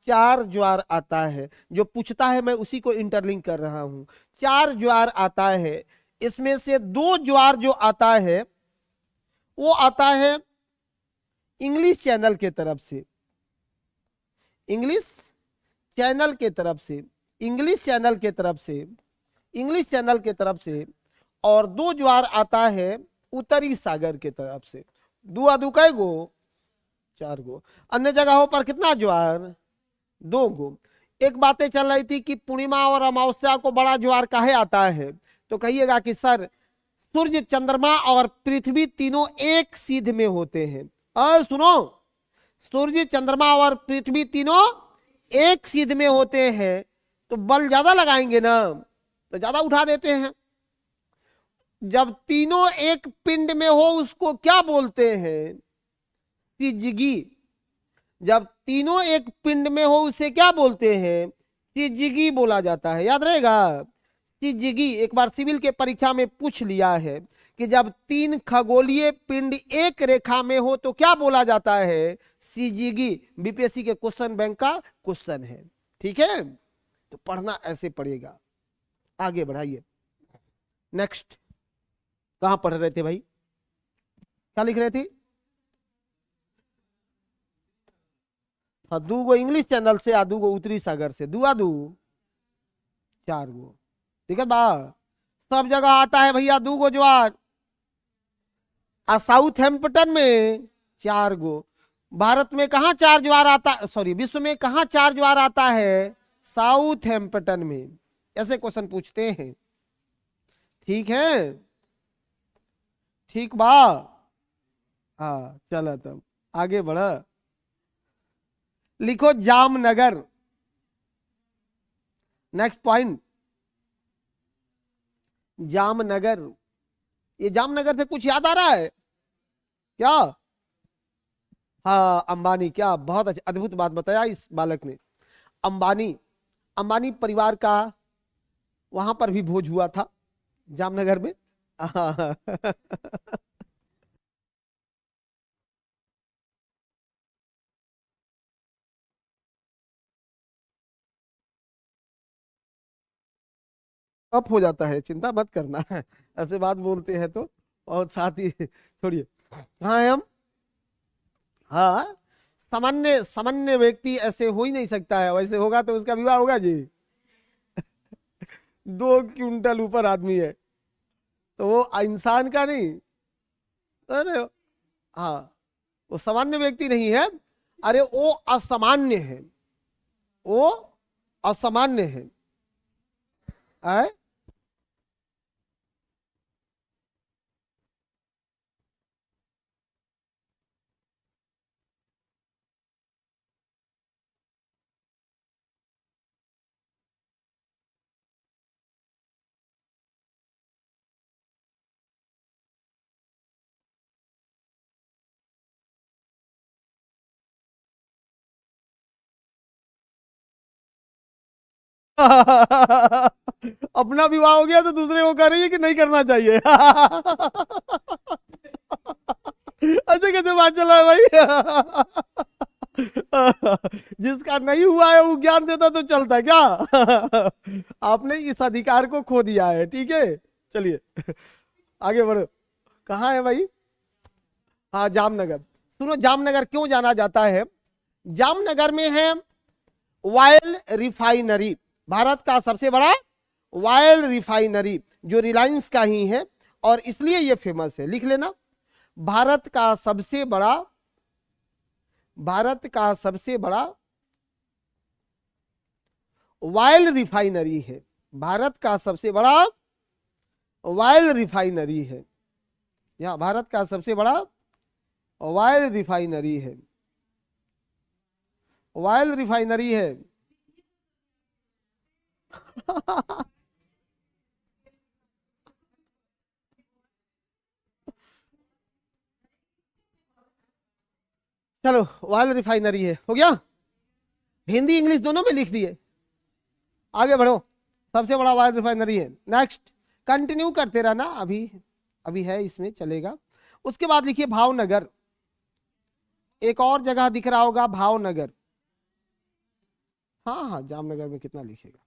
4 ज्वार आता है। जो पूछता है मैं उसी को इंटरलिंक कर रहा हूं। 4 ज्वार आता है। इसमें से 2 ज्वार जो आता है वो आता है इंग्लिश चैनल के तरफ से, इंग्लिश चैनल के तरफ से, इंग्लिश चैनल के तरफ से, इंग्लिश चैनल के तरफ से। और 2 ज्वार आता है उत्तरी सागर के तरफ से। 2 आ 2 कै गो? 4 गो। अन्य जगहों पर कितना ज्वार? 2 गो। एक बातें चल रही थी कि पूर्णिमा और अमावस्या को बड़ा ज्वार काहे आता है, तो कहिएगा कि सर सूर्य, चंद्रमा और पृथ्वी तीनों एक सीध में होते हैं। और सुनो, सूर्य, चंद्रमा और पृथ्वी तीनों एक सीध में होते हैं, तो बल ज्यादा लगाएंगे ना, तो ज्यादा उठा देते हैं। जब तीनों एक पिंड में हो उसको क्या बोलते हैं? सिजगी। जब तीनों एक पिंड में हो उसे क्या बोलते हैं? सिजगी बोला जाता है। याद रहेगा, सिजगी। एक बार सिविल के परीक्षा में पूछ लिया है कि जब तीन खगोलीय पिंड एक रेखा में हो तो क्या बोला जाता है? सीजीगी। बीपीएससी के क्वेश्चन बैंक का क्वेश्चन है, ठीक है, तो पढ़ना ऐसे पड़ेगा। आगे बढ़ाइए, नेक्स्ट। कहां पढ़ रहे थे भाई, क्या लिख रहे थे? हाँ, दूगो इंग्लिश चैनल से आ दूगो उत्तरी सागर से, दुआ दू 4 गो, ठीक है बा। सब जगह आता है भैया 2 गो ज्वार, और साउथ हेम्पटन में 4 गो। भारत में कहा 4 ज्वार आता, सॉरी विश्व में कहा 4 ज्वार आता है? साउथ हेम्पटन में। ऐसे क्वेश्चन पूछते हैं, ठीक है, ठीक बा। हाँ चलो तब आगे बढ़, लिखो जामनगर। Next point, Jamnagar. ये जामनगर से कुछ याद आ रहा है क्या? हाँ अंबानी, क्या बहुत अच्छा अद्भुत बात बताया इस बालक ने। अंबानी, अंबानी परिवार का वहां पर भी भोज हुआ था जामनगर में। अप हो जाता है, चिंता मत करना। ऐसे बात बोलते हैं तो, और साथ ही छोड़िए। हाँ हम, हाँ, सामान्य सामान्य व्यक्ति ऐसे हो ही नहीं सकता है, वैसे होगा तो उसका विवाह होगा जी। 2 क्विंटल ऊपर आदमी है तो वो इंसान का नहीं। अरे हाँ, वो सामान्य व्यक्ति नहीं है, अरे वो असामान्य है, वो असामान्य है। आए? अपना विवाह हो गया तो दूसरे को कह रही है कि नहीं करना चाहिए। ऐसे कैसे बात चला है भाई? जिसका नहीं हुआ है वो ज्ञान देता तो चलता है क्या? आपने इस अधिकार को खो दिया है, ठीक है, चलिए आगे बढ़ो। कहाँ है भाई? हाँ जामनगर। सुनो, जामनगर क्यों जाना जाता है? जामनगर में है ऑयल रिफाइनरी, भारत का सबसे बड़ा ऑयल रिफाइनरी, जो रिलायंस का ही है, और इसलिए ये फेमस है। लिख लेना, भारत का सबसे बड़ा, भारत का सबसे बड़ा ऑयल रिफाइनरी है, भारत का सबसे बड़ा ऑयल रिफाइनरी है, या भारत का सबसे बड़ा ऑयल रिफाइनरी है, ऑयल रिफाइनरी है। चलो ऑयल रिफाइनरी है, हो गया, हिंदी इंग्लिश दोनों में लिख दिए। आगे बढ़ो, सबसे बड़ा ऑयल रिफाइनरी है। नेक्स्ट, कंटिन्यू करते रहना, अभी अभी है इसमें चलेगा। उसके बाद लिखिए भावनगर, एक और जगह दिख रहा होगा भावनगर। हाँ हाँ, जामनगर में कितना लिखेगा,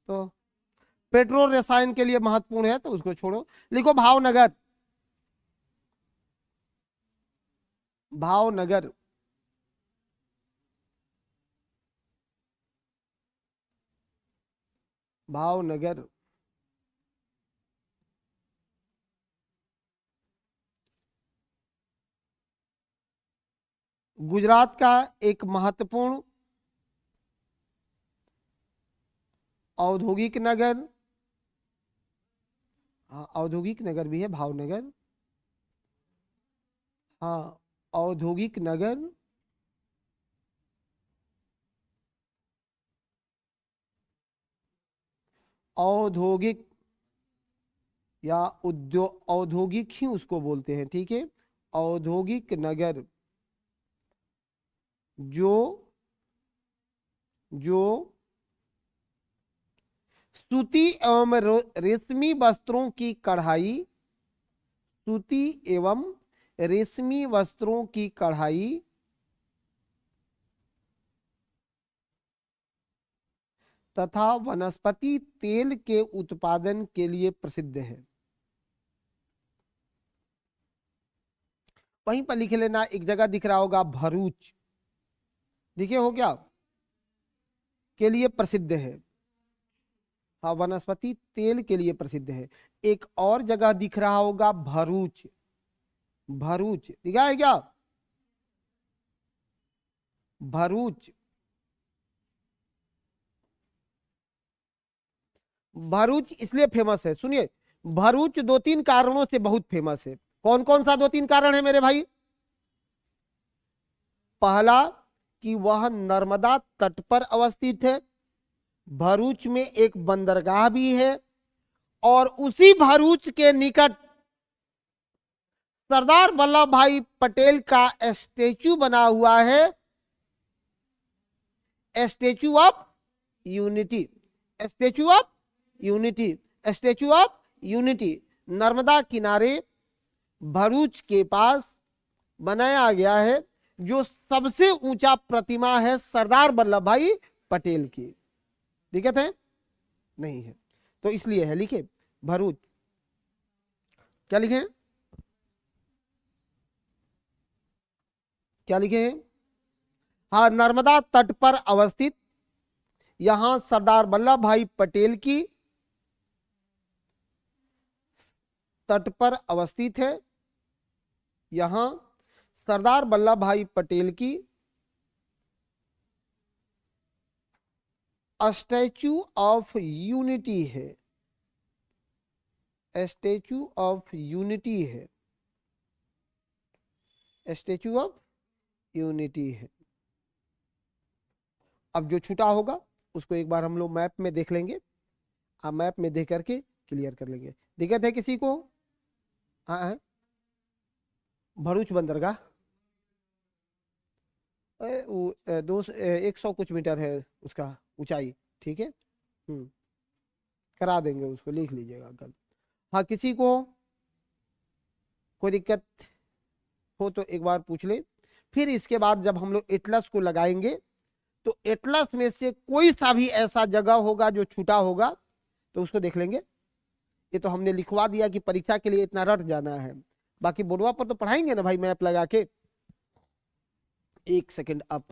तो पेट्रोल रसायन के लिए महत्वपूर्ण है तो उसको छोड़ो, लिखो भावनगर, भावनगर। भावनगर गुजरात का एक महत्वपूर्ण औद्योगिक नगर, हाँ औद्योगिक नगर भी है भावनगर, हाँ औद्योगिक नगर, औद्योगिक या उद्योग, औद्योगिक ही उसको बोलते हैं, ठीक है, औद्योगिक नगर, जो जो सूती एवं रेशमी वस्त्रों की कढ़ाई, सूती एवं रेशमी वस्त्रों की कढ़ाई तथा वनस्पति तेल के उत्पादन के लिए प्रसिद्ध है। वहीं पर लिख लेना, एक जगह दिख रहा होगा भरूच, दिखे हो क्या, के लिए प्रसिद्ध है। हाँ, वनस्पति तेल के लिए प्रसिद्ध है। एक और जगह दिख रहा होगा भरूच, भरूच दिखा है क्या, भरूच। भरूच इसलिए फेमस है, सुनिए, भरूच दो तीन कारणों से बहुत फेमस है। कौन कौन सा दो तीन कारण है मेरे भाई? पहला कि वह नर्मदा तट पर अवस्थित है, भरूच में एक बंदरगाह भी है, और उसी भरूच के निकट सरदार वल्लभ भाई पटेल का स्टेचू बना हुआ है, statue of unity, statue of unity, statue of unity Narmada किनारे भरूच के पास बनाया गया है, जो सबसे ऊंचा प्रतिमा है सरदार वल्लभ भाई पटेल की। दिक्कत है? नहीं है, तो इसलिए है। लिखे भरूच, क्या लिखे हैं, क्या लिखे हैं? हाँ, नर्मदा तट पर अवस्थित, यहां सरदार वल्लभ भाई पटेल की तट पर अवस्थित है, यहां सरदार वल्लभ भाई पटेल की स्टैचू ऑफ यूनिटी है, स्टैचू ऑफ यूनिटी है, स्टैचू ऑफ यूनिटी है। अब जो छूटा होगा उसको एक बार हम लोग मैप में देख लेंगे, आप मैप में देख करके क्लियर कर लेंगे। दिक्कत है किसी को? हाँ है, भरूच बंदरगाह 100 कुछ मीटर है उसका ऊंचाई, ठीक है। करा देंगे उसको, लिख लीजिएगा कल। हाँ, किसी को कोई दिक्कत हो तो एक बार पूछ ले। फिर इसके बाद जब हम लोग एटलस को लगाएंगे तो एटलस में से कोई सा भी ऐसा जगह होगा जो छूटा होगा तो उसको देख लेंगे। ये तो हमने लिखवा दिया कि परीक्षा के लिए इतना रट जाना है, बाकी बोर्डवा पर तो पढ़ाएंगे ना भाई मैप लगा के। एक सेकंड आप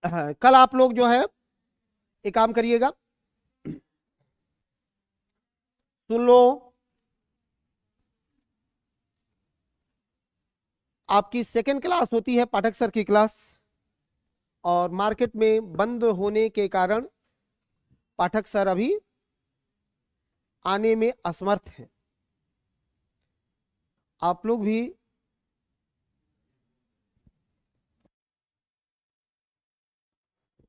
हाँ, कल आप लोग जो है एक काम करिएगा, सुन लो, आपकी सेकेंड क्लास होती है पाठक सर की क्लास, और मार्केट में बंद होने के कारण पाठक सर अभी आने में असमर्थ हैं। आप लोग भी